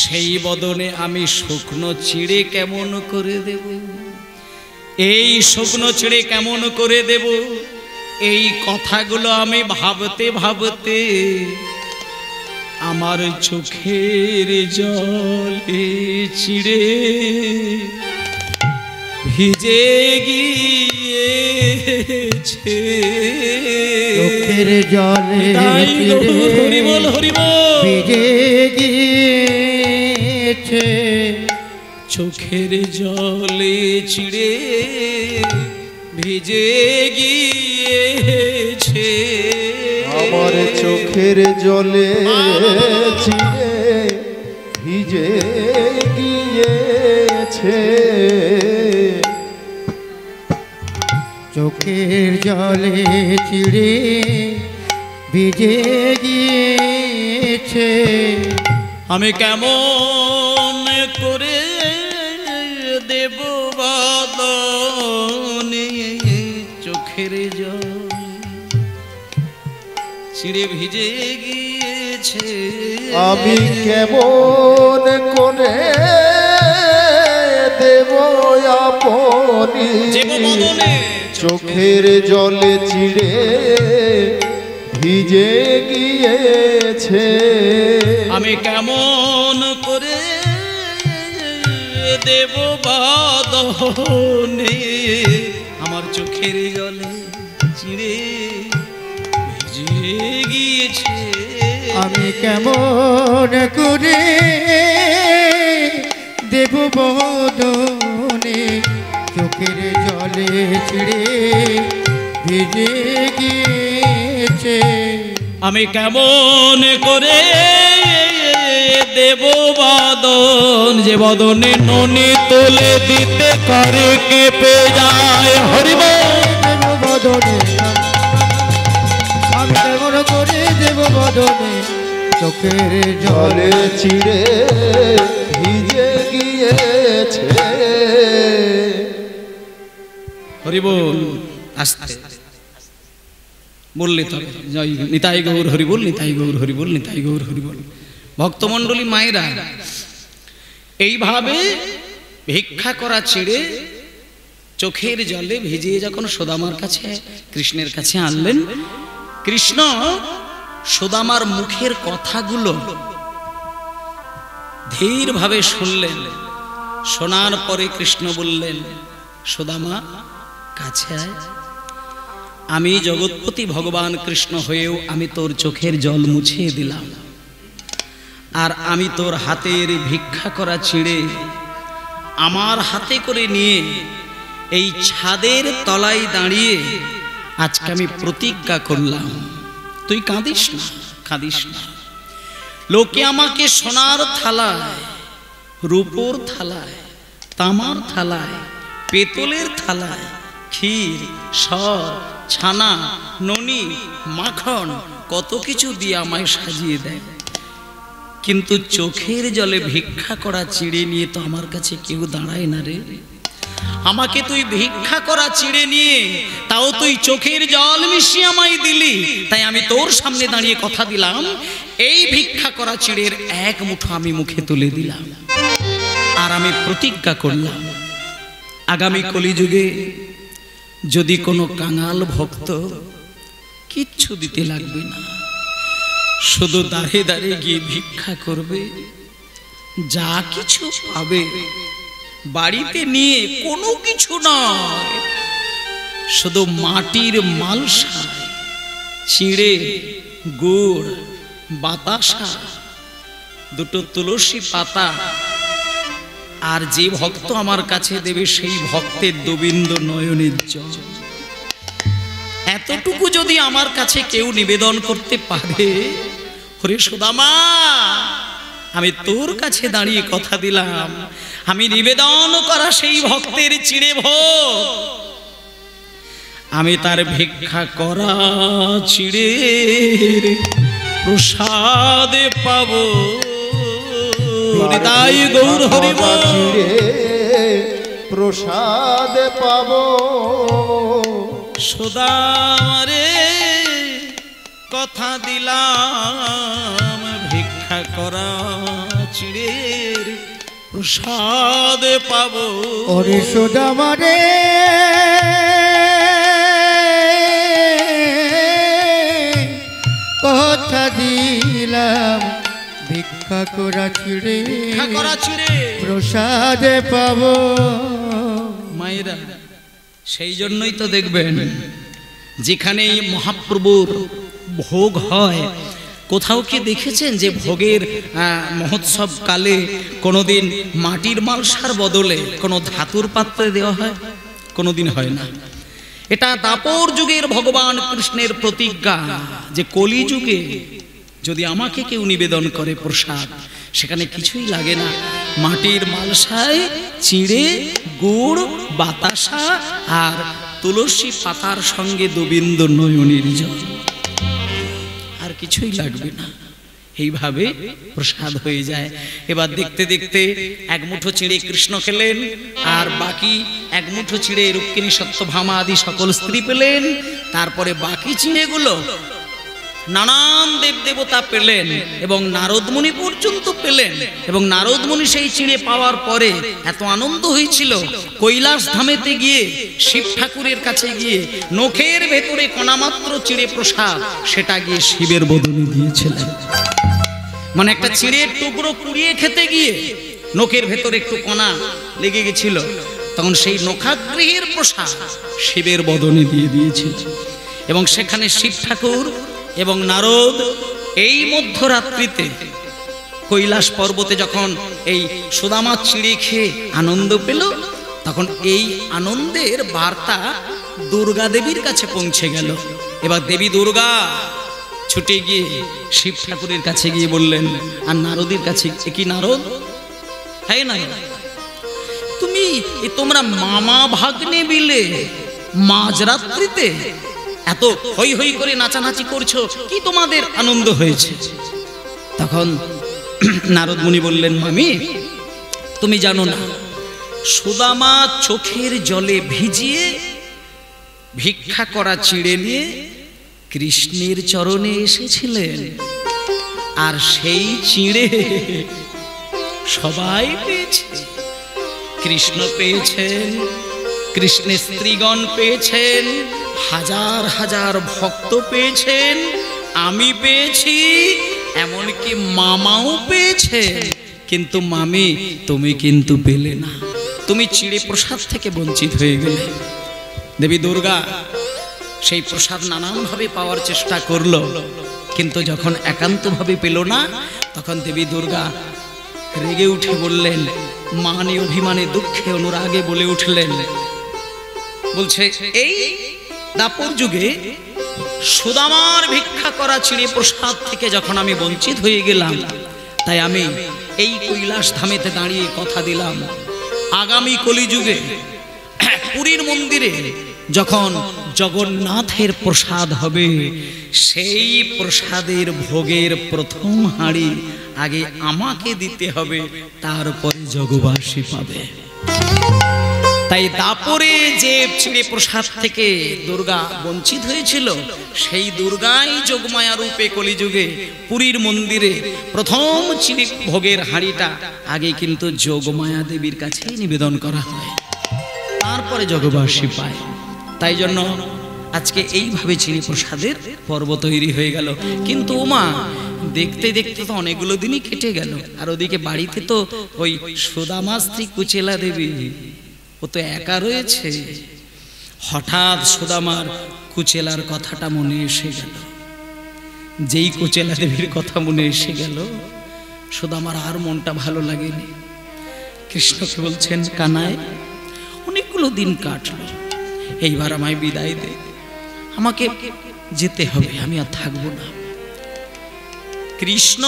সেই বদনে আমি শুকনো চিড়ে কেমন করে দেব, এই শুকনো চিড়ে কেমন করে দেব, এই কথাগুলো আমি ভাবতে ভাবতে আমার চোখের জলে চিড়ে ভিজে গিয়েছে। চোখের জলে হরি বল হরি বল। ভিজে গিয়েছে, চোখের জলে চিড়ে ভিজে গিয়েছে। আমার চোখের জলে চিড়ে ভিজে গিয়েছে। চোখের জলে চিড়ে ভিজে গিয়েছে। আমি কেমন করে দেব বদনে চোখের জল চিড়ে ভিজে গিয়েছে। আমি কেমন করে দেব আপনি চোখের জলে চিড়ে ভিজে গিয়েছে। আমি কেমন করে দেব বদনে আমার চোখের জলে চিড়ে ভিজে গিয়েছে। আমি কেমন করে দেব বদনে চোখের জলে চিড়ে ভিজে গিয়েছে। আমি কেমন করে দেব বদন, যে বদনে ননি তুলে দিতে করে কেঁপে যায়। হরি বল। দেব বদনে আমি কেমন করে দেব বদনে চোখের জলে জলে চিড়ে ভিজে গিয়েছে। হরি বল। আস্তে বললে তবে জয় নিতাই গৌর হরি বল, নিতাই গৌর হরি বল, নিতাই গৌর হরি বল। ভক্তমণ্ডলী মায়েরা, এইভাবে ভিক্ষা করা ছেড়ে চোখের জলে ভিজিয়ে যখন সুদামার কাছে কৃষ্ণের কাছে আনলেন, কৃষ্ণ সুদামার মুখের কথাগুলো ধীর ভাবে শুনলেন। শোনার পরে কৃষ্ণ বললেন, সুদামা কাছে আয়, আমি জগৎপতি ভগবান কৃষ্ণ হয়েও আমি তোর চোখের জল মুছিয়ে দিলাম, আর আমি তোর হাতের ভিক্ষা করা ছিঁড়ে আমার হাতে করে নিয়ে এই ছাদের তলায় দাঁড়িয়ে আজকে আমি প্রতিজ্ঞা করলাম, তুই কাঁদিস না, কাঁদিস না। লোকে আমাকে সোনার থালায়, রূপোর থালায়, তামার থালায়, পেতলের থালায় ক্ষীর, সর, ছানা, ননি, মাখন কত কিছু দিয়ে আমায় সাজিয়ে দেয়, কিন্তু চোখের জলে ভিক্ষা করা চিড়ে নিয়ে তো আমার কাছে কেউ দাঁড়ায় না রে। আমাকে তুই ভিক্ষা করা চিড়ে নিয়ে তাও তুই চোখের জল মিশিয়ে আমায় দিলি, তাই আমি তোর সামনে দাঁড়িয়ে কথা দিলাম, এই ভিক্ষা করা চিড়ের এক মুঠো আমি মুখে তুলে দিলাম, আর আমি প্রতিজ্ঞা করলাম আগামী কলিযুগে যদি কোনো কাঙাল ভক্ত কিচ্ছু দিতে লাগবে না, শুধু দাঁড়িয়ে দাঁড়িয়ে গিয়ে ভিক্ষা করবে, যা কিছু পাবে বাড়িতে নিয়ে কোনো কিছু নয়, শুধু মাটির মালসায় চিড়ে, গুড়, বাতাসা, দুটো তুলসী পাতা, আর যে ভক্ত আমার কাছে দেবে সেই ভক্তের গোবিন্দ নয়নের জল, এতটুকু যদি আমার কাছে কেউ নিবেদন করতে পারে, হরে সুদামা আমি তোর কাছে দাঁড়িয়ে কথা দিলাম, আমি নিবেদন করা সেই ভক্তের চিড়ে ভোগ আমি তার ভিক্ষা করা চিড়ের প্রসাদে পাবো। নিতাই গৌর হরি বল। প্রসাদ পাবো। সুদামারে কথা দিলাম ভিক্ষা করা চিড়ের প্রসাদ পাবো। ওরে সুদামা রে কথা দিলাম ভিক্ষা করা চিড়ে প্রসাদ পাবো। মায়েরা, সেই জন্যই তো দেখবেন যেখানে মহাপ্রভুর ভোগ হয়, কোথাও কি দেখেছেন যে ভোগের মহোৎসব কালে কোনোদিন মাটির মালসার বদলে কোনো ধাতুর পাত্রে দেওয়া হয়? কোনোদিন হয় না। এটা দাপর যুগের ভগবান কৃষ্ণের প্রতিজ্ঞা যে কলি যুগে যদি আমাকে কেউ নিবেদন করে প্রসাদ, সেখানে কিছুই লাগে না, মাটির মালসায় চিড়ে, গুড়, বাতাসা আর তুলসী পাতার সঙ্গে গোবিন্দ নয়নের জল, আর কিছুই লাগবে না। এইভাবে প্রসাদ হয়ে যায়। এবার দেখতে দেখতে এক মুঠো চিড়ে কৃষ্ণ খেলেন, আর বাকি এক মুঠো চিড়ে রুক্মিণী, সত্যভামা আদি সকল স্ত্রী পেলেন। তারপরে বাকি চিড়েগুলো নানান দেবদেবতা পেলেন এবং নারদ মুনি পর্যন্ত পেলেন। এবং নারদ মুনি সেই চিড়ে পাওয়ার পরে এত আনন্দ হয়েছিল, কৈলাস ধামেতে গিয়ে শিব ঠাকুরের কাছে গিয়ে নখের ভেতরে কণামাত্র চিড়ে প্রসাদ সেটা গিয়ে শিবের বদনে দিয়েছিলেন। মানে একটা চিড়ের টুকরো কুড়িয়ে খেতে গিয়ে নখের ভেতরে একটু কণা লেগে গেছিল, তখন সেই নখাগৃহের প্রসাদ শিবের বদনে দিয়ে দিয়েছিল। এবং সেখানে শিব ঠাকুর এবং নারদ এই মধ্যরাত্রিতে কৈলাস পর্বতে যখন এই সুদামা চিড়ে খেয়ে আনন্দ পেল, তখন এই আনন্দের বার্তা দুর্গা দেবীর কাছে পৌঁছে গেল। এবার দেবী দুর্গা ছুটে গিয়ে শিব ঠাকুরের কাছে গিয়ে বললেন, আর নারদের কাছে, কি নারদ, হ্যাঁ নারদ, তুমি তোমরা মামা ভাগ্নে মিলে মাঝরাত্রিতে এত হই হই করে নাচানাচি করছো, কি তোমাদের আনন্দ হয়েছে? তখন নারদ মুনি বললেন, মামি তুমি জানো না, সুদামা চোখের জলে ভিজিয়ে ভিক্ষা করা চিড়ে নিয়ে কৃষ্ণের চরণে এসেছিলেন, আর সেই চিড়ে সবাই পেয়েছে। কৃষ্ণ পেয়েছেন, কৃষ্ণের স্ত্রীগণ পেয়েছেন, হাজার হাজার ভক্ত পেয়েছেন, আমি পেয়েছি, এমনকি মামাও পেয়েছে। কিন্তু মামি তুমি কিন্তু পেলে না, তুমি চিড়ে প্রসাদ থেকে বঞ্চিত হয়ে গেলে। দেবী দুর্গা সেই প্রসাদ নানানভাবে পাওয়ার চেষ্টা করলো, কিন্তু যখন একান্তভাবে পেল না, তখন দেবী দুর্গা রেগে উঠে বললেন, মানে অভিমানে দুঃখে অনুরাগে বলে উঠলেন, বলছে এই দাপর যুগে সুদামার ভিক্ষা করা চিড়ে প্রসাদ থেকে যখন আমি বঞ্চিত হয়ে গেলাম, তাই আমি এই কৈলাস ধামেতে দাঁড়িয়ে কথা দিলাম, আগামী কলিযুগে পুরীর মন্দিরে যখন জগন্নাথের প্রসাদ হবে, সেই প্রসাদের ভোগের প্রথম হাঁড়ি আগে আমাকে দিতে হবে, তারপরে জগবাসী পাবে। তাই দাপরে যে চিড়ে প্রসাদ থেকে দুর্গা বঞ্চিত হয়েছিল, সেই দুর্গাই যোগমায়া রূপে কলিযুগে পুরীর মন্দিরে প্রথম চিড়ে ভোগের হাঁড়িটা আগে কিন্তু যোগমায়া দেবীর কাছে নিবেদন করা হয়, তারপরে জগবাসী পায়। তাই জন্য আজকে এইভাবে চিড়ে প্রসাদের পর্ব তৈরি হয়ে গেল। কিন্তু ওমা, দেখতে দেখতে তো অনেকগুলো দিনই কেটে গেল, আর ওদিকে বাড়িতে তো ওই সুদামা স্ত্রী কুচেলা দেবী, ও তো একা রয়েছে। হঠাৎ সুদামার কুচেলার কথাটা মনে এসে গেল। যেই কুচেলা দেবীর কথা মনে এসে গেল, সুদামার আর মনটা ভালো লাগেনি। কৃষ্ণকে বলছেন, কানাই অনেকগুলো দিন কাটলো, এইবার আমায় বিদায় দে, আমাকে যেতে হবে, আমি আর থাকবো না। কৃষ্ণ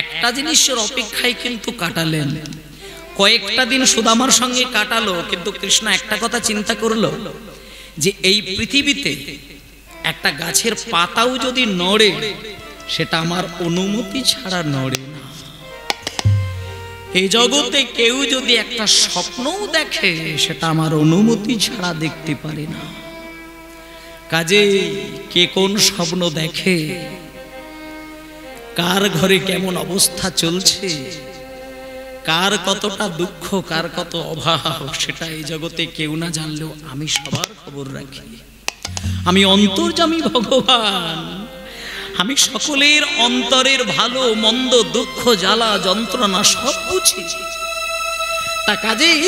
একটা জিনিসের অপেক্ষায় কিন্তু কাটালেন, কয়েকটা দিন সুদামার সঙ্গে কাটালো, কিন্তু কৃষ্ণ একটা কথা চিন্তা করলো যে এই পৃথিবীতে একটা গাছের পাতাও যদি নড়ে, সেটা আমার অনুমতি ছাড়া নড়ে না। এই জগতে কেউ যদি একটা স্বপ্নও দেখে, সেটা আমার অনুমতি ছাড়া দেখতে পারে না। কাজে কে কোন স্বপ্ন দেখে, কার ঘরে কেমন অবস্থা চলছে, কার কতটা দুঃখ, কার কত অভাব, সেটা এই জগতে কেউ না জানলেও আমি সবার খবর রাখি। আমি অন্তর্যামী ভগবান, আমি সকলের অন্তরের ভালো মন্দ, দুঃখ জ্বালা যন্ত্রণা সব বুঝি। তা কাজেই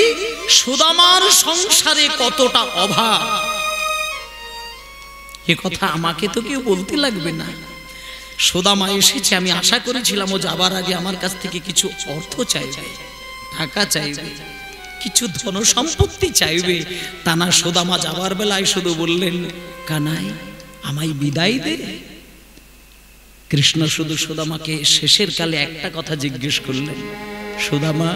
সুদামার সংসারে কতটা অভাব এ কথা আমাকে তো কেউ বলতে লাগবে না। সুদামা এসেছে, আমি আশা করেছিলাম ও যাবার আগে আমার কাছ থেকে কিছু অর্থ চাইবে, টাকা চাইবে, কিছু ধন সম্পত্তি চাইবে। তা না, সুদামা যাবার বেলায় শুধু বললেন, কানাই আমায় বিদায় দে। কৃষ্ণ শুধু সুদামাকে শেষের কালে একটা কথা জিজ্ঞেস করলেন, সুদামা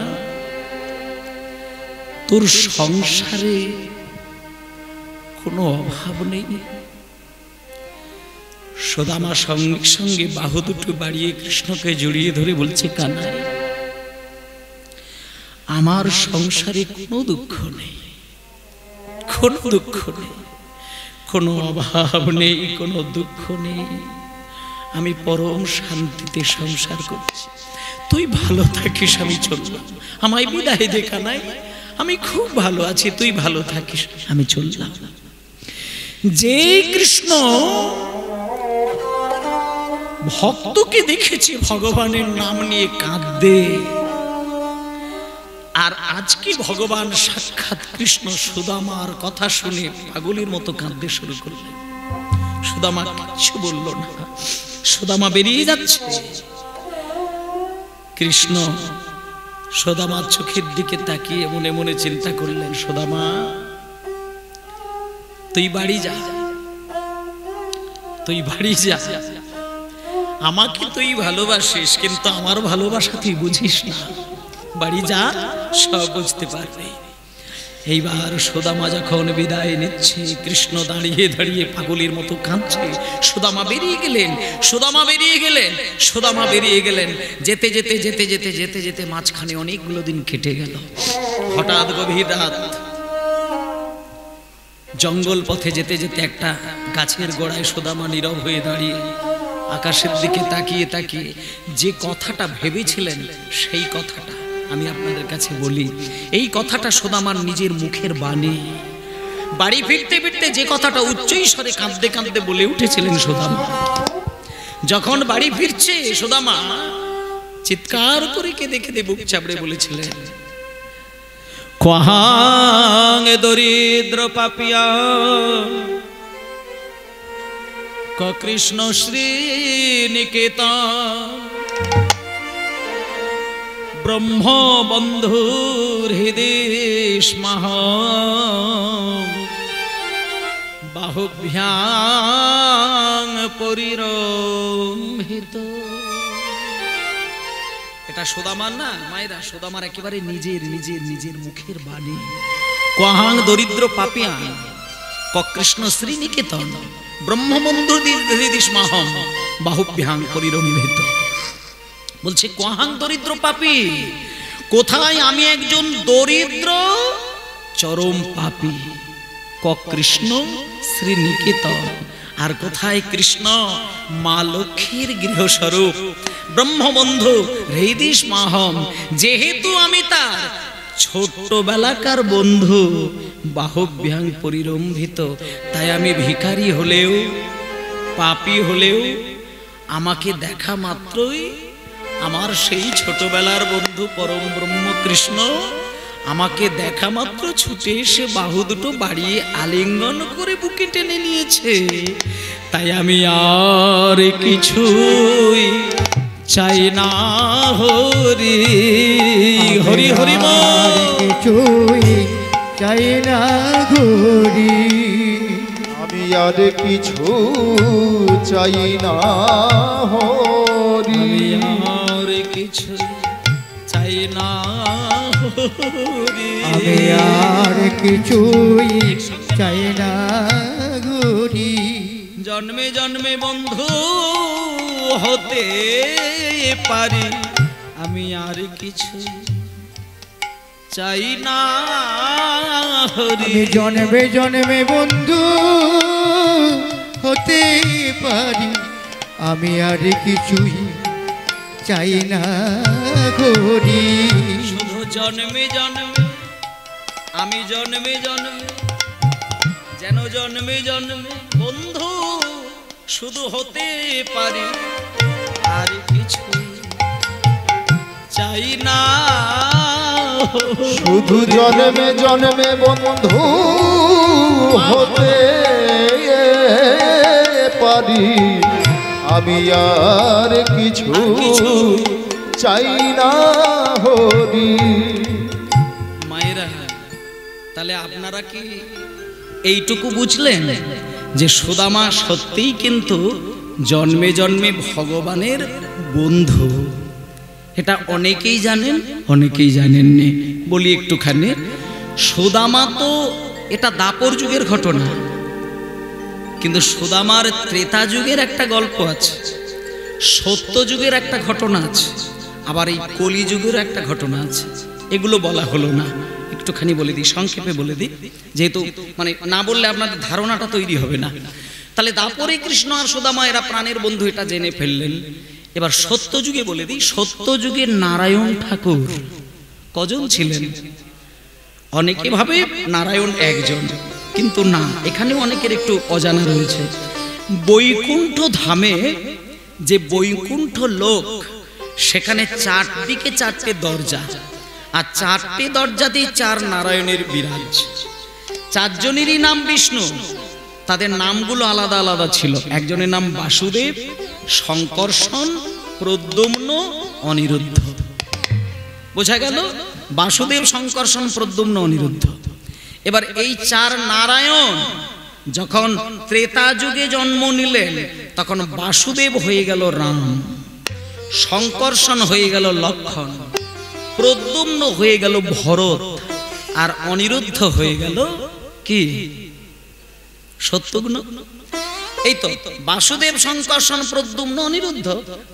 তোর সংসারে কোনো অভাব নেই? সুদামা সঙ্গে সঙ্গে বাহু দুটো বাড়িয়ে কৃষ্ণকে জড়িয়ে ধরে বলছে, কানাই আমার সংসারে কোনো দুঃখ নেই, কোনো দুঃখ নেই, কোনো অভাব নেই, কোনো দুঃখ নেই। আমি পরম শান্তিতে সংসার করছি। তুই ভালো থাকিস, আমি চললাম। আমায় বিদায় দে কানাই, আমি খুব ভালো আছি, তুই ভালো থাকিস, আমি চললাম। যে কৃষ্ণ ভক্তকে দেখেছি ভগবানের নাম নিয়ে কাঁদতে, আর আজকে ভগবান সাক্ষাৎ কৃষ্ণ সুদামার কথা শুনে পাগলের মতো কাঁদতে শুরু করলেন। সুদামা কিচ্ছু বলল না, সুদামা বেরিয়ে যাচ্ছে। কৃষ্ণ সুদামার চোখের দিকে তাকিয়ে মনে মনে চিন্তা করলেন, সুদামা তুই বাড়ি যা, তুই বাড়ি যা। আমাকে তুই ভালোবাসিস, কিন্তু আমার ভালোবাসা তুই বুঝিস না। বাড়ি যা, সব বুঝতে পারবে। এইবার সুদামা যখন বিদায় নিচ্ছে, কৃষ্ণ দাঁড়িয়ে দাঁড়িয়ে পাগলের মতো কাঁদছে। সুদামা বেরিয়ে গেলেন, সুদামা বেরিয়ে গেলেন, সুদামা বেরিয়ে গেলেন। যেতে যেতে যেতে যেতে যেতে যেতে মাঝখানে অনেকগুলো দিন কেটে গেল। হঠাৎ গভীর রাত, জঙ্গল পথে যেতে যেতে একটা গাছের গোড়ায় সুদামা নীরব হয়ে দাঁড়িয়ে আকাশের দিকে তাকিয়ে তাকিয়ে যে কথাটা ভেবেছিলেন সেই কথাটা আমি আপনাদের কাছে বলি। এই কথাটা সুদামার নিজের মুখের বাণী। বাড়ি ফিরতে ফিরতে যে কথাটা উচ্চ স্বরে কাঁদতে কাঁদতে বলে উঠেছিলেন সুদামা। যখন বাড়ি ফিরছে সুদামা চিৎকার করে কেঁদে কেঁদে বুক চাপড়ে বলেছিলেন, কোহাং দরিদ্র পাপিয়া কৃষ্ণ শ্রী নিকেতন ব্রহ্ম বন্ধুর হৃদেশ মহ বাহুভ্যাং পরিরম্ভিত। এটা সুদামার না মায়েরা, সুদামার একেবারে নিজের নিজের নিজের মুখের বাণী। কোহাং দরিদ্র পাপিয়া কৃষ্ণ শ্রী নিকেতন ব্রহ্মবন্ধু হৃদেশ মাহম বাহুভ্যাং পরিরম্ভিত। বলছে কোহাং দরিদ্র পাপী, কোথায় আমি একজন দরিদ্র চরম পাপী। কৃষ্ণ শ্রী নিকেতন, আর কোথায় কৃষ্ণ মা লক্ষ্মীর গৃহস্বরূপ ব্রহ্মবন্ধু হৃদেশ মাহম। যেহেতু আমি তার ছোট্টবেলাকার বন্ধু বাহুভ্যাং পরিরম্ভিত, তাই আমি ভিখারি হলেও পাপী হলেও আমাকে দেখা মাত্রই আমার সেই ছোটবেলার বন্ধু পরম ব্রহ্ম কৃষ্ণ আমাকে দেখা মাত্র ছুটে এসে বাহু দুটো বাড়িয়ে আলিঙ্গন করে বুকে টেনে নিয়েছে। তাই আমি আর কিছুই চাই না হরি হরি হরি কিছুই চাই না হরি। আমি আর কিছু চাই না হরি, আর কিছু চাই না হরি, আমি আর কিছুই চাই না হরি। জন্মে জন্মে বন্ধু হতে পারি, আমি আর কিছু চাই না হরি। আমি জন্মে জন্মে বন্ধু হতে পারি, আমি আর কিছুই চাই না ঘড়ি। শুধু জন্মে জন্মে আমি জন্মে জন্মে যেন জন্মে জন্মে বন্ধু শুধু হতে পারি, আর কিছু চাই না। শুধু জন্মে জন্মে বন্ধু হতে পারি, আমি আর কিছু চাই না হরি। মায়েরা, তাহলে আপনারা কি এইটুকু বুঝলেন যে সুদামা সত্যিই কিন্তু জন্মে জন্মে ভগবানের বন্ধু? এটা অনেকেই জানেন, অনেকেই জানেননি। বলি একটুখানি, সুদামা তো এটা দাপর যুগের ঘটনা, কিন্তু সুদামার ত্রেতা যুগের একটা গল্প আছে, সত্য যুগের একটা ঘটনা আছে, আবার এই কলি যুগের একটা ঘটনা আছে। এগুলো বলা হলো না, একটুখানি বলে দিই, সংক্ষেপে বলে দিই, যেহেতু মানে না বললে আপনাদের ধারণাটা তৈরি হবে না। তাহলে দাপরে কৃষ্ণ আর সুদামা এরা প্রাণের বন্ধু, এটা জেনে ফেললেন। এবার সত্য যুগে বলে দিই, সত্য যুগে নারায়ণ ঠাকুর কজন ছিলেন? অনেকে ভাবে নারায়ণ একজন, কিন্তু না, এখানেও অনেকের একটু অজানা রয়েছে। বৈকুণ্ঠ ধামে যে বৈকুণ্ঠ লোক, সেখানে চারদিকে চারটে দরজা, আর চারটে দরজাতেই চার নারায়ণের বিরাজ। চারজনেরই নাম বিষ্ণু, তাদের নামগুলো আলাদা আলাদা ছিল। একজনের নাম বাসুদেব, শঙ্কর্ষণ, প্রদ্যুম্ন, অনিরুদ্ধ। বোঝা গেল? বাসুদেব, শঙ্কর্ষণ, প্রদ্যুম্ন, অনিরুদ্ধ। এবার এই চার নারায়ণ যখন ত্রেতা যুগে জন্ম নিলেন, তখন বাসুদেব হয়ে গেল রাম, শঙ্কর্ষণ হয়ে গেল লক্ষ্মণ, প্রদ্যুম্ন হয়ে গেল ভরত, আর অনিরুদ্ধ হয়ে গেল কি? শত্রুঘ্ন। এই তো বাসুদেব, শঙ্কর্ষণ, প্রদ্যুম্ন, অনিরুদ্ধ,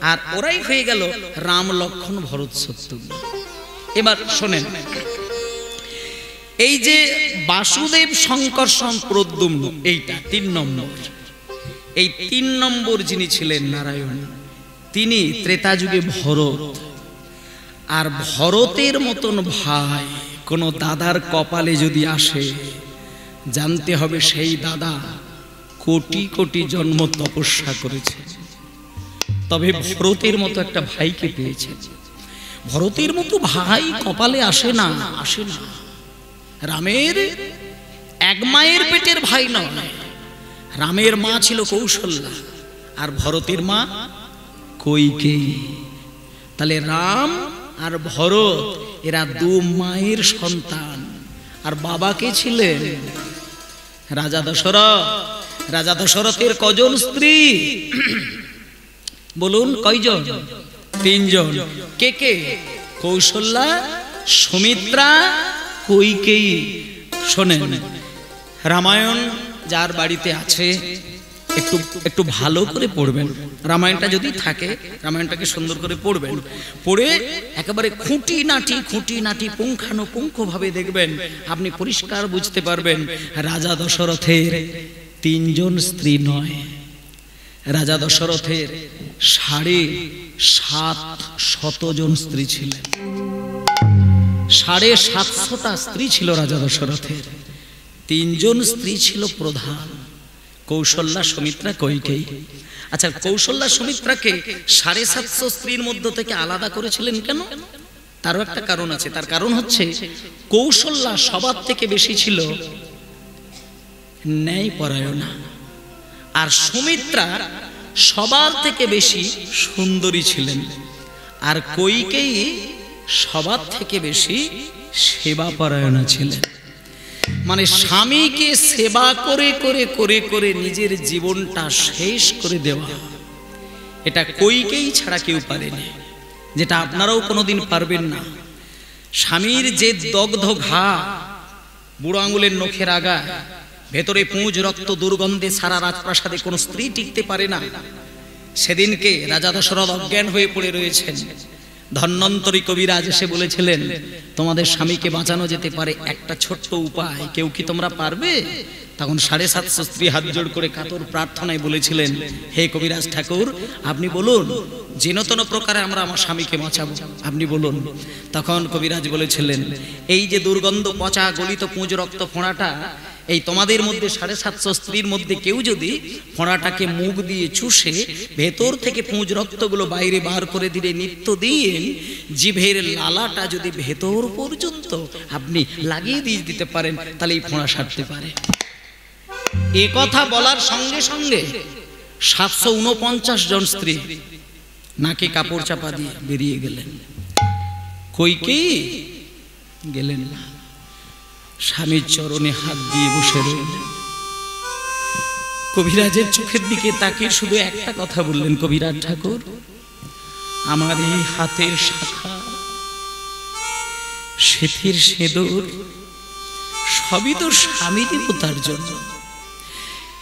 আর ওরাই হয়ে গেল রাম, লক্ষ্মণ, ভরত, শত্রুঘ্ন। এবার শোনেন, এই যে বাসুদেব, শঙ্কর্ষণ, প্রদ্যুম্ন, এইটা 3 নম্বর। এই 3 নম্বর যিনি ছিলেন নারায়ণ, তিনি ত্রেতা যুগে ভরত। আর ভরতের মতন ভাই কোন দাদার কপালে যদি আসে, জানতে হবে সেই দাদা কোটি কোটি জন্ম তপস্যা করেছে, তবে ভরতের মতো একটা ভাইকে পেয়েছে। ভরতের মতো ভাই কপালে আসে না, আসে না। রামের এক মায়ের পেটের ভাই নয়, রামের মা ছিল কৌশল্যা, আর ভরতের মা কইকেয়ী। তাহলে রাম আর ভরত এরা 2 মায়ের সন্তান। আর বাবা কে ছিলেন? রাজা দশরথ। রাজা দশরথের কজন স্ত্রী? বলুন কয়জন? 3 জন। কে কে? কৌশল্যা, সুমিত্রা, কইকেয়ী। শোনেন, রামায়ণ যার বাড়িতে আছে একটু একটু ভালো করে পড়বেন। রামায়ণটা যদি থাকে, রামায়ণটাকে সুন্দর করে পড়বেন, পড়ে একেবারে খুঁটিনাটি পুঙ্খানুপুঙ্খভাবে দেখবেন, আপনি পরিষ্কার বুঝতে পারবেন রাজা দশরথের 3 জন স্ত্রী নয়, রাজা দশরথের 750 জন স্ত্রী ছিলেন। 750টা স্ত্রী ছিল রাজা দশরথের। 3 জন স্ত্রী ছিল প্রধান, কৌশল্যা, সুমিত্রা, কইকেয়ী। আচ্ছা, কৌশল্যা সুমিত্রাকে 750 স্ত্রীর মধ্য থেকে আলাদা করেছিলেন কেন? তারও একটা কারণ আছে। তার কারণ হচ্ছে, কৌশল্যা সবার থেকে বেশি ছিল ন্যায়পরায়ণা, আর সুমিত্রা সবার থেকে বেশি সুন্দরী ছিলেন, আর কইকেয়ী সবার থেকে বেশি সেবাপরায়ণা ছিলেন। মানে স্বামীকে সেবা করে করে করে করে নিজের জীবনটা শেষ করে দেওয়া, এটা কইকেয়ী ছাড়া কেউ পারেনি, যেটা আপনারাও কোনোদিন পারবেন না। স্বামীর যে দগ্ধ ঘা, বুড়ো আঙুলের নখের আগা, ভেতরে পুঁজ রক্ত দুর্গন্ধে সারা রাজপ্রাসাদে কোনো স্ত্রী টিকতে পারে না। সেদিনকে রাজা দশরথ অজ্ঞান হয়ে পড়ে রয়েছেন, ধন্বন্তরী কবিরাজ এসে বলেছিলেন তোমাদের স্বামীকে বাঁচানো যেতে পারে একটা ছোট্ট উপায়, কেউ কি তোমরা পারবে? তখন 750 স্ত্রী হাত জোড় করে কাতর প্রার্থনায় বলেছিলেন, হে কবিরাজ ঠাকুর আপনি বলুন, যেন তেন প্রকারে আমরা আমার স্বামীকে বাঁচাবো, আপনি বলুন। তখন কবিরাজ বলেছিলেন, এই যে দুর্গন্ধ পচা গলিত পুঁজ রক্ত ফোঁড়াটা, এই তোমাদের মধ্যে 750 স্ত্রীর মধ্যে কেউ যদি ফোঁড়াটাকে মুখ দিয়ে চুষে ভেতর থেকে পুঁজ রক্তগুলো বাইরে বার করে দিলে নিত্যদিন জিভের লালাটা যদি ভেতর পর্যন্ত আপনি লাগিয়ে দিয়ে দিতে পারেন, তাহলে এই ফোঁড়া সারতে পারে। এ কথা বলার সঙ্গে সঙ্গে 749 জন স্ত্রী নাকে কাপড় চাপা দিয়ে বেরিয়ে গেলেন। কইকেয়ী গেলেন না, স্বামীর চরণে হাত দিয়ে বসে রইলেন। কবিরাজের চোখের দিকে তাকিয়ে শুধু একটা কথা বললেন, কবিরাজ ঠাকুর আমার এই হাতের শাখা, সেথির সেদুর সবই তো স্বামী দেবতার জন্য।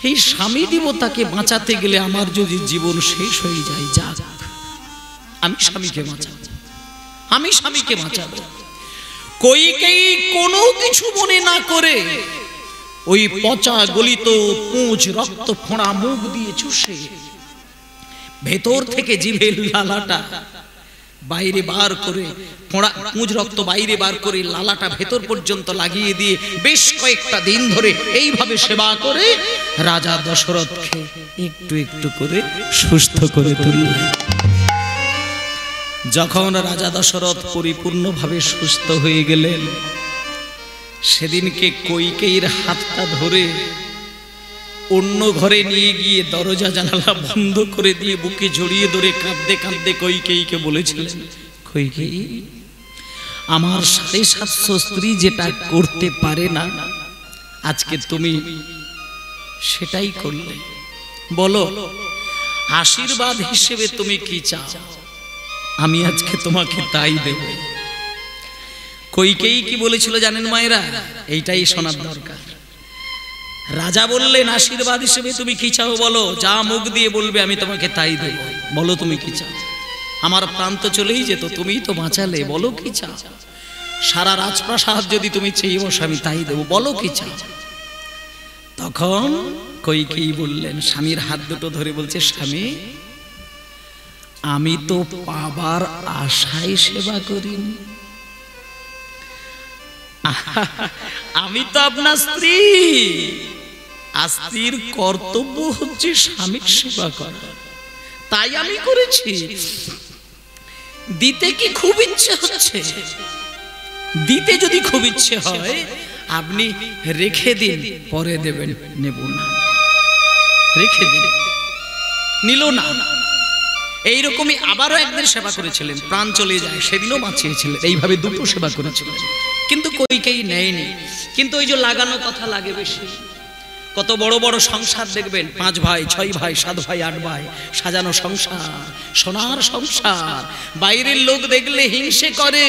এই স্বামী দেবতাকে বাঁচাতে গেলে আমার যদি জীবন শেষ হয়ে যায়, যাক আমি স্বামীকে বাঁচাবো, আমি স্বামীকে বাঁচাবো। কইকেয়ী কোনো কিছু মনে না করে ওই পচা গলিত পুঁজ রক্ত ফোঁড়া মুখ দিয়ে চুষে ভেতর থেকে জিভের লালাটা বাইরে বার করে, ফোঁড়া পুঁজ রক্ত বাইরে বার করে লালাটা ভেতর পর্যন্ত লাগিয়ে দিয়ে বেশ কয়েকটা দিন ধরে এইভাবে সেবা করে রাজা দশরথকে একটু একটু করে সুস্থ করে তুললেন। যখন রাজা দশরথ পরিপূর্ণভাবে সুস্থ হয়ে গেলেন, সেদিনকে কইকেয়ীর হাতটা ধরে অন্য ঘরে নিয়ে গিয়ে দরজা জানালা বন্ধ করে দিয়ে বুকে জড়িয়ে ধরে কাঁদতে কাঁদতে কইকেয়ীকে বলেছিলেন, কইকেয়ী আমার 750 স্ত্রী যেটা করতে পারে না, আজকে তুমি সেটাই করলে। বলো আশীর্বাদ হিসেবে তুমি কি চাও, আমি আজকে তোমাকে তাই দেব। কইকেয়ী কি বলেছিল জানেন মায়েরা? এইটাই শোনার দরকার। রাজা বললেন আশীর্বাদ হিসেবে তুমি কি চাও বলো, যা মুখ দিয়ে বলবে আমি তোমাকে তাই দেব। বলো তুমি কি চাও? আমার প্রাণ তো চলেই যেত, তুমিই তো বাঁচালে, বলো কি চাও? সারা রাজপ্রাসাদ যদি তুমি চেয়ে বসো আমি তাই দেব, বলো কি চাও? তখন কইকেয়ী বললেন, স্বামীর হাত দুটো ধরে বলছে, স্বামী আমি তো পাবার আশায় সেবা করিনি, আমি তো আপনার স্ত্রী, আর স্ত্রীর কর্তব্য হচ্ছে স্বামীর সেবা করা, তাই আমি করেছি। দিতে কি খুব ইচ্ছে হচ্ছে? দিতে যদি খুব ইচ্ছে হয় আপনি রেখে দিন, পরে দেবেন, নেব না। রেখে দিন, নিল না। এইরকমই আবারও একদিন সেবা করেছিলেন, প্রাণ চলে যায়, সেদিনও বাঁচিয়েছিলেন। এইভাবে দুটো সেবা করেছিলেন, কিন্তু কইকেয়ী নেয়নি। কিন্তু ওই যে লাগানো কথা লাগে বেশি। কত বড় বড় সংসার দেখবেন, 5 ভাই 6 ভাই 7 ভাই 8 ভাই, সাজানো সংসার, সোনার সংসার, বাইরের লোক দেখলে হিংসে করে,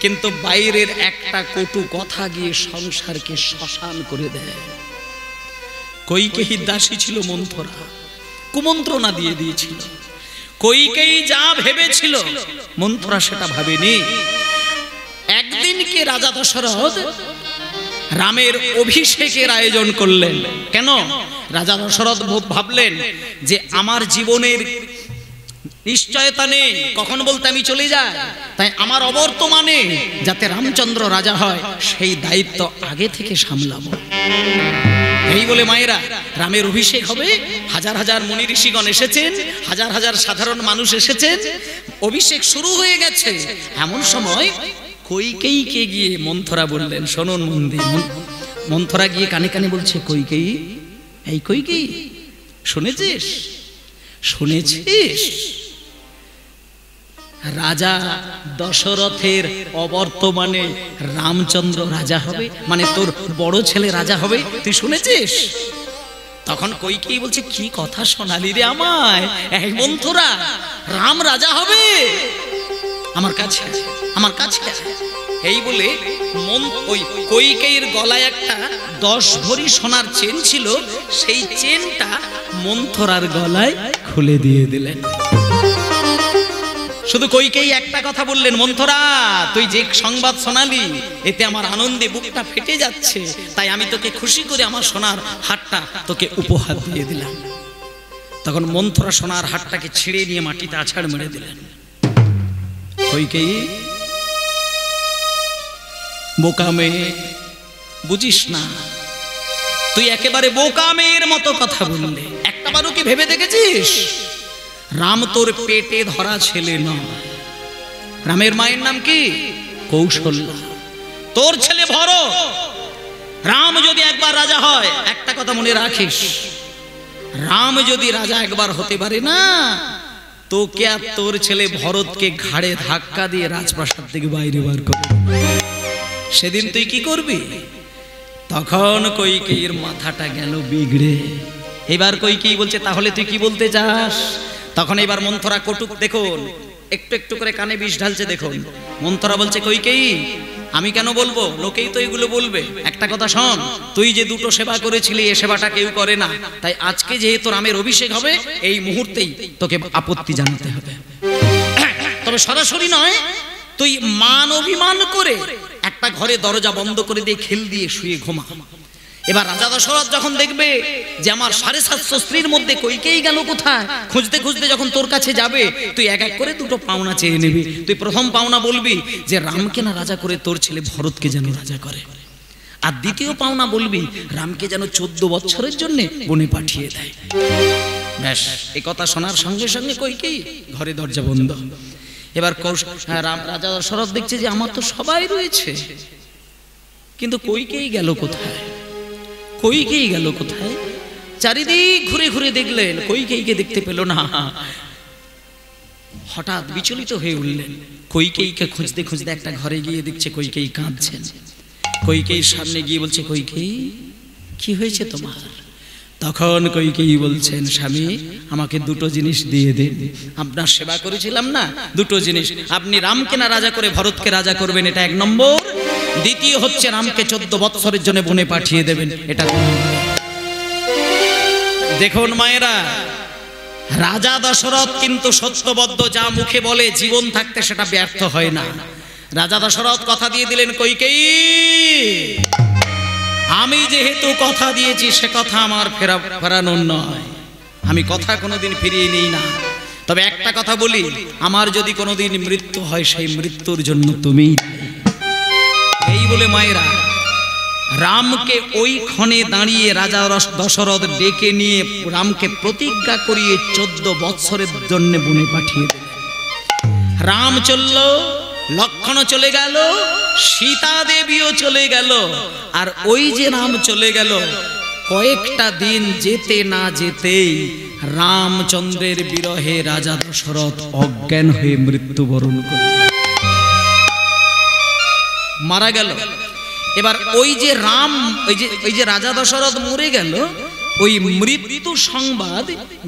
কিন্তু বাইরের একটা কটু কথা গিয়ে সংসারকে শ্মশান করে দেয়। কইকেয়ীর দাসী ছিল মন্থরা, কুমন্ত্রণা দিয়ে দিয়েছিল। কইকেয়ী যা ভেবেছিল মন্থরা সেটা ভাবেনি। একদিনকে রাজা দশরথ রামের অভিষেকের আয়োজন করলেন। কেন? রাজা দশরথ ভাবলেন যে আমার জীবনের নিশ্চয়তা নেই, কখন বলতে আমি চলে যাই, তাই আমার অবর্তমানে যাতে রামচন্দ্র রাজা হয় সেই দায়িত্ব আগে থেকে সামলাবো। এই বলে মায়েরা রামের অভিষেক হবে, হাজার হাজার মুনি ঋষিগণ এসেছেন, হাজার হাজার সাধারণ মানুষ এসেছেন, অভিষেক শুরু হয়ে গেছে। এমন সময় কইকেয়ীকে গিয়ে মন্থরা বললেন, শোনুন মন্দির। মন্থরা গিয়ে কানে কানে বলছে, কইকেয়ী, এই কইকেয়ী, শুনেছিস? শুনেছিস রাজা দশরথের অবর্তমানে রামচন্দ্র রাজা হবে, মানে তোর বড় ছেলে রাজা হবে, তুই শুনেছিস? তখন কইকেয়ী বলছে, কি কথা শোনালি রে আমায়? এই মন্থরা, রাম রাজা হবে? আমার কাছে, আমার কাছে। এই বলে ওই কইকেয়ীর গলায় একটা 10 ভরি সোনার চেন ছিল, সেই চেনটা মন্থরার গলায় খুলে দিয়ে দিলেন। শুধু কইকেই একটা কথা বললেন, মন্থরা তুই যে সংবাদ শোনালি এতে আমার আনন্দে বুকটা ফেটে যাচ্ছে, তাই আমি তোকে খুশি করে আমার সোনার হারটা তোকে উপহার দিয়ে দিলাম। তখন মন্থরা সোনার হারটাকে ছিঁড়ে নিয়ে মাটিতে আছাড় মেরে দিলেন। কইকেই, বোকা মেয়ে, বুঝিস না, তুই একেবারে বোকা মেয়ের মতো কথা বললে। একটাবারও কি ভেবে দেখেছিস রাম তোর পেটে ধরা ছেলে নয়? রামের মায়ের নাম কি? কৌশল্যা। তোর ছেলে ভরত। রাম যদি একবার রাজা হয়, একটা কথা মনে রাখিস, রাম যদি রাজা একবার হতে পারে না, তোকে আর তোর ছেলে ভরতকে ঘাড়ে ধাক্কা দিয়ে রাজপ্রাসাদ থেকে বাইরে বার করবে। সেদিন তুই কি করবি? তখন কইকেয়ীর মাথাটা গেল বিগড়ে। এবার কইকেয়ী বলছে, তাহলে তুই কি বলতে চাস? তখন এবার মন্থরা কটুক দেখুন, একটু একটু করে কানে বিষ ঢালছে দেখুন। মন্থরা বলছে, কইকেয়ী আমি কেন বলবো, লোকেই তো এগুলো বলবে। একটা কথা শোন, তুই যে দুটো সেবা করেছিলি এ সেবাটা কেউ করে না, তাই আজকে যেহেতু রামের অভিষেক হবে এই মুহূর্তেই তোকে আপত্তি জানাতে হবে। তবে সরাসরি নয়, তুই মান অভিমান করে একটা ঘরে দরজা বন্ধ করে দিয়ে খেল দিয়ে শুয়ে ঘুমা। এবার রাজা দশরথ যখন দেখবে যে আমার 750 স্ত্রীর মধ্যে কইকেয়ী গেল কোথায়, খুঁজতে খুঁজতে যখন তোর কাছে যাবে, তুই এক এক করে দুটো পাওনা চেয়ে নিবি। তুই প্রথম পাওনা বলবি যে রামকে না রাজা করে তোর ছেলে ভরতকে যেন রাজা করে, আর দ্বিতীয় পাওনা বলবি রামকে যেন 14 বছরের জন্য বনে পাঠিয়ে দেয়। ব্যাস, এই কথা শোনার সঙ্গে সঙ্গে কইকেয়ী ঘরে দরজা বন্ধ। এবার রাজা দশরথ দেখছে যে আমার তো সবাই রয়েছে, কিন্তু কইকেয়ী গেল কোথায়? কইকেয়ী গেল কোথায়? চারিদিক ঘুরে ঘুরে দেখলেন, কইকেয়ীকে দেখতে পেল না। হঠাৎ বিচলিত হয়ে উঠলেন। কইকেয়ীকে খুঁজতে খুঁজতে একটা ঘরে গিয়ে দেখছে কইকেয়ী কাঁদছেন। কইকেয়ীর সামনে গিয়ে বলছে, কইকেয়ী কি হয়েছে তোমার? তখন কইকেয়ী বলছেন, স্বামী আমাকে দুটো জিনিস দিয়ে দিন। আপনার সেবা করেছিলাম না, দুটো জিনিস। আপনি রামকে না রাজা করে ভরতকে রাজা করবেন, এটা 1 নম্বর। দ্বিতীয় হচ্ছে রামকে 14 বৎসরের জন্য বনে পাঠিয়ে দেবেন, এটা 2 নম্বর। দেখুন মায়েরা, রাজা দশরথ কিন্তু সত্যবদ্ধ, যা মুখে বলে জীবন থাকতে সেটা ব্যর্থ হয় না। রাজা দশরথ কথা দিয়ে দিলেন, কইকেয়ী আমি যেহেতু কথা দিয়েছি সে কথা আমার ফেরানোর নয়, আমি কথা কোনোদিন ফিরিয়ে নিই না। তবে একটা কথা বলি, আমার যদি কোনোদিন মৃত্যু হয় সেই মৃত্যুর জন্য তুমি। এই বলে মায়েরা রামকে ওই ক্ষণে দাঁড়িয়ে রাজা দশরথ ডেকে নিয়ে রামকে প্রতিজ্ঞা করিয়ে 14 বৎসরের জন্য বনে পাঠিয়ে দিলেন। রাম চলল, লক্ষ্মণ চলে গেল, সীতা দেবীও চলে গেল। আর ওই যে রাম চলে গেল, কয়েকটা দিন যেতে না যেতেই রামচন্দ্রের বিরহে রাজা দশরথ অজ্ঞান হয়ে মৃত্যুবরণ করল, মারা গেল। এবার ওই যে রাম, ওই যে রাজা দশরথ মরে গেল, ওই মৃত্যু সংবাদ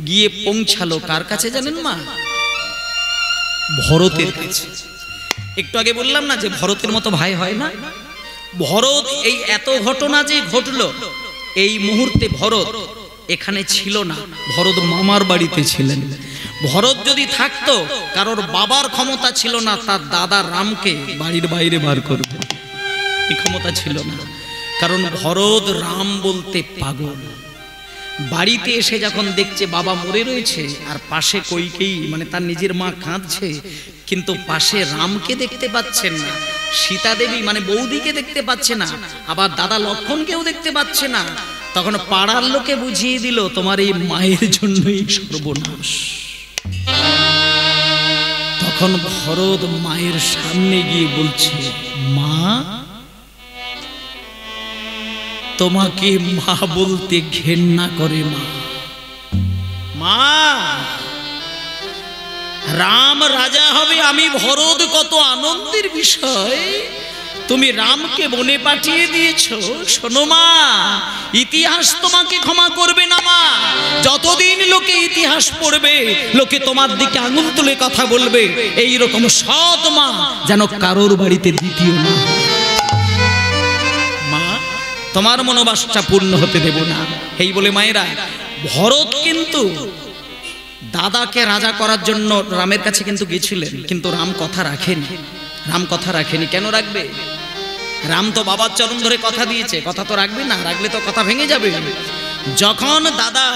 গিয়ে পৌঁছালো কার কাছে জানেন মা? ভরতের কাছে। একটু আগে বললাম না যে ভরতের মতো ভাই হয় না। ভরত এই এত ঘটনা যে ঘটলো, এই মুহূর্তে ভরত এখানে ছিল না, ভরত মামার বাড়িতে ছিলেন। ভরত যদি থাকতো, কারোর বাবার ক্ষমতা ছিল না তার দাদা রামকে বাড়ির বাইরে বার করবে, এই ক্ষমতা ছিল না। কারণ ভরত রাম বলতে পাগল। বাড়িতে এসে যখন দেখছে বাবা মরে রয়েছে আর পাশে কইকেয়ী মানে তার নিজের মা কাঁদছে, কিন্তু পাশে রামকে দেখতে পাচ্ছেন না, সীতা দেবী মানে বৌদিকে দেখতে পাচ্ছে না, আবার দাদা লক্ষ্মণকেও দেখতে পাচ্ছে না, তখন পাড়ার লোকে বুঝিয়ে দিল তোমার এই মায়ের জন্যই সর্বনাশ। তখন ভরত মায়ের সামনে গিয়ে বলছে, মা তোমাকে মা বলতে ঘেন্না করে মা। মা রাম রাজা হবে আমি ভরত কত আনন্দের বিষয়, তুমি রামকে বনে পাঠিয়ে দিয়েছো। শোনো মা, ইতিহাস তোমাকে ক্ষমা করবে না মা। যতদিন লোকে ইতিহাস পড়বে, লোকে তোমার দিকে আঙুল তুলে কথা বলবে, এই রকম সৎ মা যেন কারোর বাড়িতে দ্বিতীয় না। মা তোমার মনোবাসটা পূর্ণ হতে দেব না। এই বলে মায়েরা ভরত কিন্তু দাদাকে রাজা করার জন্য রামের কাছে কিন্তু গেছিলেন, কিন্তু রাম কথা রাখেনি। রাম কথা রাখেনি। কেন রাখবে? রাম তো বাবার চরণ ধরে কথা দিয়েছে, কথা তো রাখবে না, রাখলে তো কথা ভেঙে যাবে। যখন দাদা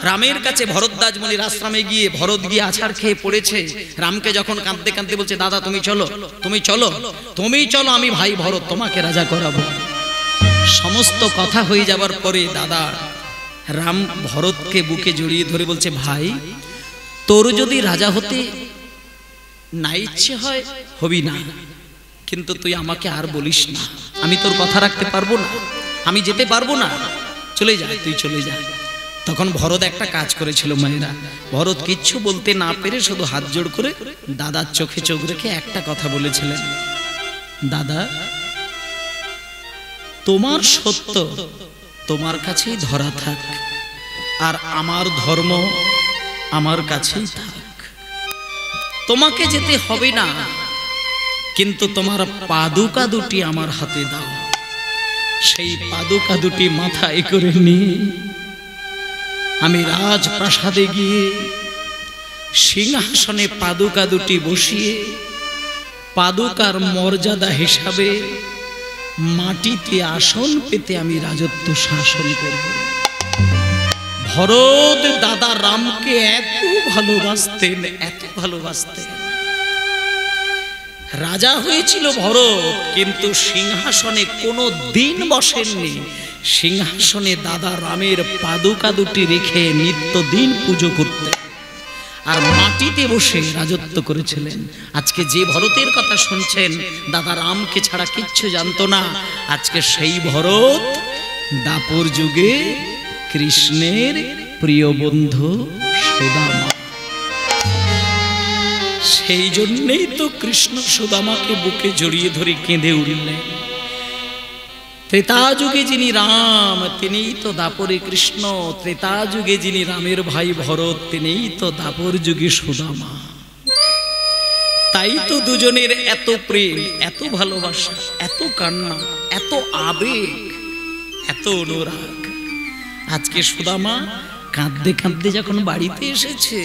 রামের কাছে ভরদ্বাজ মুনির আশ্রমে গিয়ে ভরত গিয়ে আছাড় খেয়ে পড়েছে, রামকে যখন কাঁদতে কাঁদতে বলছে, দাদা তুমি চলো, তুমি চলো, তুমি চলো, আমি ভাই ভরত তোমাকে রাজা করাবো। সমস্ত কথা হয়ে যাবার পরে দাদা রাম ভরতকে বুকে জড়িয়ে ধরে বলছে, ভাই তোর যদি রাজা হতে না ইচ্ছে হয় হবি না, কিন্তু তুই আমাকে আর বলিস না, আমি তোর কথা রাখতে পারবো না, আমি যেতে পারবো না, চলে যা, তুই চলে যা। তখন ভরত একটা কাজ করেছিল মায়েরা, ভরত কিচ্ছু বলতে না পেরে শুধু হাত জোড় করে দাদার চোখে চোখ রেখে একটা কথা বলেছিলেন, দাদা তোমার সত্য তোমার কাছেই ধরা থাক, আর আমার ধর্ম আমার কাছেই থাক, তোমাকে যেতে হবে না, কিন্তু তোমার পাদুকা দুটি আমার হাতে দাও। সেই পাদুকা দুটি মাথায় করে নিয়ে আমি রাজপ্রাসাদে গিয়ে সিংহাসনে পাদুকা দুটি বসিয়ে পাদুকার মর্যাদা হিসাবে মাটিতে আসন পেতে আমি রাজত্ব শাসন করব। ভরত দাদা রামকে এত ভালোবাসতেন, এত ভালোবাসতেন। রাজা হয়েছিল ভরত, কিন্তু সিংহাসনে কোনো দিন বসেননি। সিংহাসনে দাদা রামের পাদুকা দুটি রেখে নিত্যদিন পুজো করতেন আর মাটিতে বসে রাজত্ব করেছিলেন। আজকে যে ভরতের কথা শুনছেন, দাদা রামকে ছাড়া কিচ্ছু জানতো না। আজকে সেই ভরত দাপর যুগে কৃষ্ণের প্রিয় বন্ধু সুদামা। সেই জন্যই তো কৃষ্ণ সুদামাকে বুকে জড়িয়ে ধরে কেঁদে উঠলেন। ত্রেতা যুগে যিনি রাম, তিনিই তো দাপরে কৃষ্ণ। ত্রেতা যুগে যিনি রামের ভাই ভরত, তিনিই তো দাপর যুগে সুদামা। তাই তো দুজনের এত প্রেম, এত ভালোবাসা, এত কান্না, এত আবেগ, এত অনুরাগ। আজকে সুদামা কাঁদতে কাঁদতে যখন বাড়িতে এসেছে,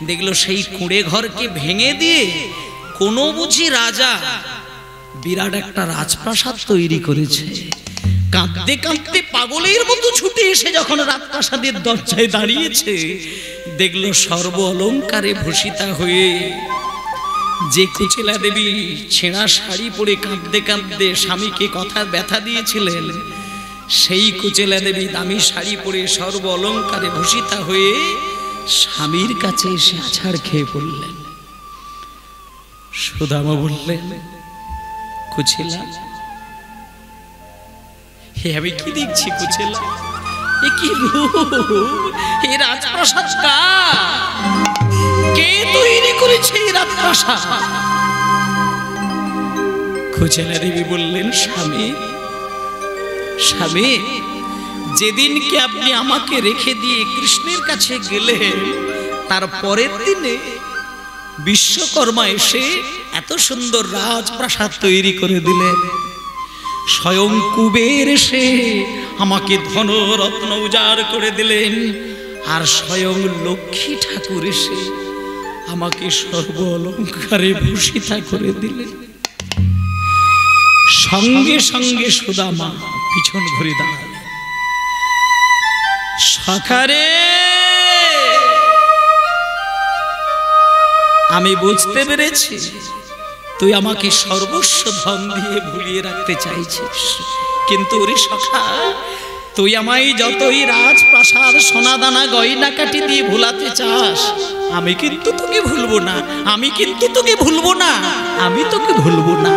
দেখলো সেই কুঁড়ে ঘরকে ভেঙে দিয়ে কোনো বুঝি রাজা বিরাট একটা রাজপ্রাসাদ তৈরি করেছে। কাঁদতে কাঁদতে পাগলের মতো ছুটে এসে যখন রাজপ্রাসাদের দরজায় দাঁড়িয়েছে, দেখলো সর্ব অলঙ্কারে ভূষিতা হয়ে যে কুচেলা দেবী ছেঁড়া শাড়ি পরে কাঁদতে কাঁদতে স্বামীকে কথা ব্যথা দিয়েছিলেন, সেই কুচেলা দেবী দামি শাড়ি পরে সর্ব অলঙ্কারে ভূষিতা হয়ে স্বামীর কাছে এসে আছাড় খেয়ে পড়লেন। সুদামা বললেন, কুচেলা, হে আমি কি দেখছি কুচেলা, এ কি রূপ, এ রাজপ্রাসাদ কে তৈরি করেছে এই রাজপ্রাসাদ? কুচেলা দেবী বললেন, স্বামী, স্বামী, যেদিনকে আপনি আমাকে রেখে দিয়ে কৃষ্ণের কাছে গেলেন, তার পরের দিনে বিশ্বকর্মা এসে এত সুন্দর রাজপ্রাসাদ তৈরি করে দিলেন। স্বয়ং কুবের এসে আমাকে ধন রত্ন উজাড় করে দিলেন, আর স্বয়ং লক্ষ্মী ঠাকুর এসে আমাকে সর্ব অলঙ্কারে ভূষিতা করে দিলেন। সঙ্গে সঙ্গে সুদামা পিছন ঘুরে দাঁড়ালেন। সখারে, আমি বুঝতে পেরেছি তুই আমাকে সর্বস্ব ধন দিয়ে ভুলিয়ে রাখতে চাইছিস, কিন্তু ওরে সখা, তুই আমায় যতই রাজপ্রাসাদ সোনাদানা গয়না কাটি দিয়ে ভুলাতে চাস, আমি কিন্তু তোকে ভুলবো না, আমি কিন্তু তোকে ভুলবো না, আমি তোকে ভুলবো না।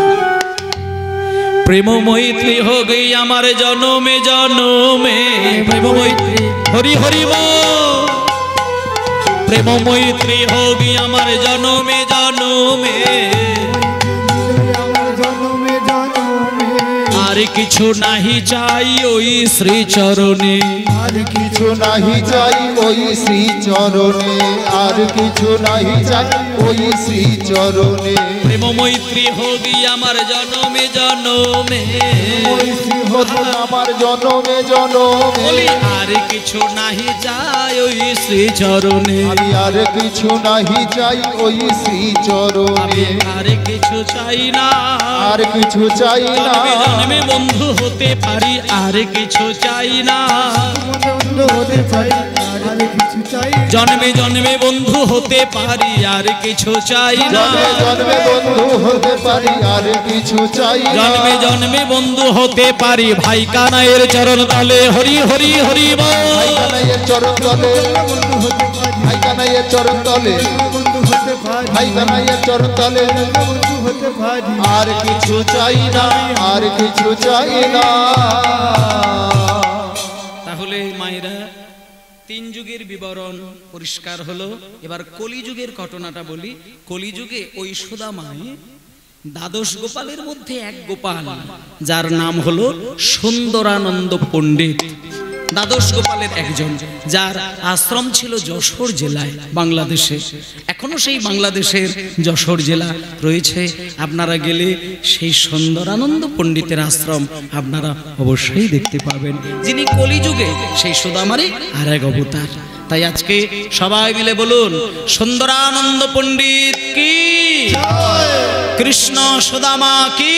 প্রেম মৈত্রী হো গই আমার জনমে জনমে, প্রেম মৈত্রী হরি হরি বল, প্রেম মৈত্রী হো গই আমার জনমে জনমে, আর কিছু নাহি চাই ওই শ্রী চরণে, আর কিছু নাহি চাই ওই শ্রী চরণে, আর কিছু নাহি চাই ওই শ্রী চরণে। প্রেম মৈত্রী হো গই আমার জনমে জনমে, মৈত্রী হতো আমার জনমে জনমে বলি আর কিছু নাহি যায় ওই শ্রী চরণে আমি আর কিছু নাহি চাই ওই শ্রী চরণে আর কিছু চাই না আর কিছু চাই না জন্মে জন্মে বন্ধু হতে পারি আর কিছু চাই না বন্ধু হতে পারি আর কিছু চাই জন্মে জন্মে বন্ধু হতে পারি আর কিছু চাই না জন্মে জন্মে বন্ধু হতে পারি আর কিছু চাই না জন্মে জন্মে বন্ধু হতে পারি ভাই কানাইয়ের চরণ তলে হরি হরি হরি বল ভাই কানাইয়ের চরণ তলে বন্ধু হতে পারি ভাই কানাইয়ের চরণ তলে বন্ধু হতে পারি ভাই কানাইয়ের চরণ তলে বন্ধু হতে পারি আর কিছু চাই না আর কিছু চাই না তাহলে মায়েরা তিন যুগের বিবরণ পরিষ্কার হলো এবার কলিযুগের ঘটনাটা বলি কলিযুগে ওই সুদামায় দ্বাদশ গোপালের মধ্যে এক গোপাল যার নাম হলো সুন্দরানন্দ পণ্ডিত দ্বাদশ গোপালের একজন যার আশ্রম ছিল যশোর জেলায় বাংলাদেশে এখনো সেই বাংলাদেশের যশোর জেলা রয়েছে আপনারা গেলে সেই সুন্দরানন্দ পণ্ডিতের আশ্রম আপনারা অবশ্যই দেখতে পাবেন যিনি কলিযুগে সেই সুদামারই আর এক অবতার তাই আজকে সবাই মিলে বলুন সুন্দরানন্দ পণ্ডিত কি কৃষ্ণ সুদামা কি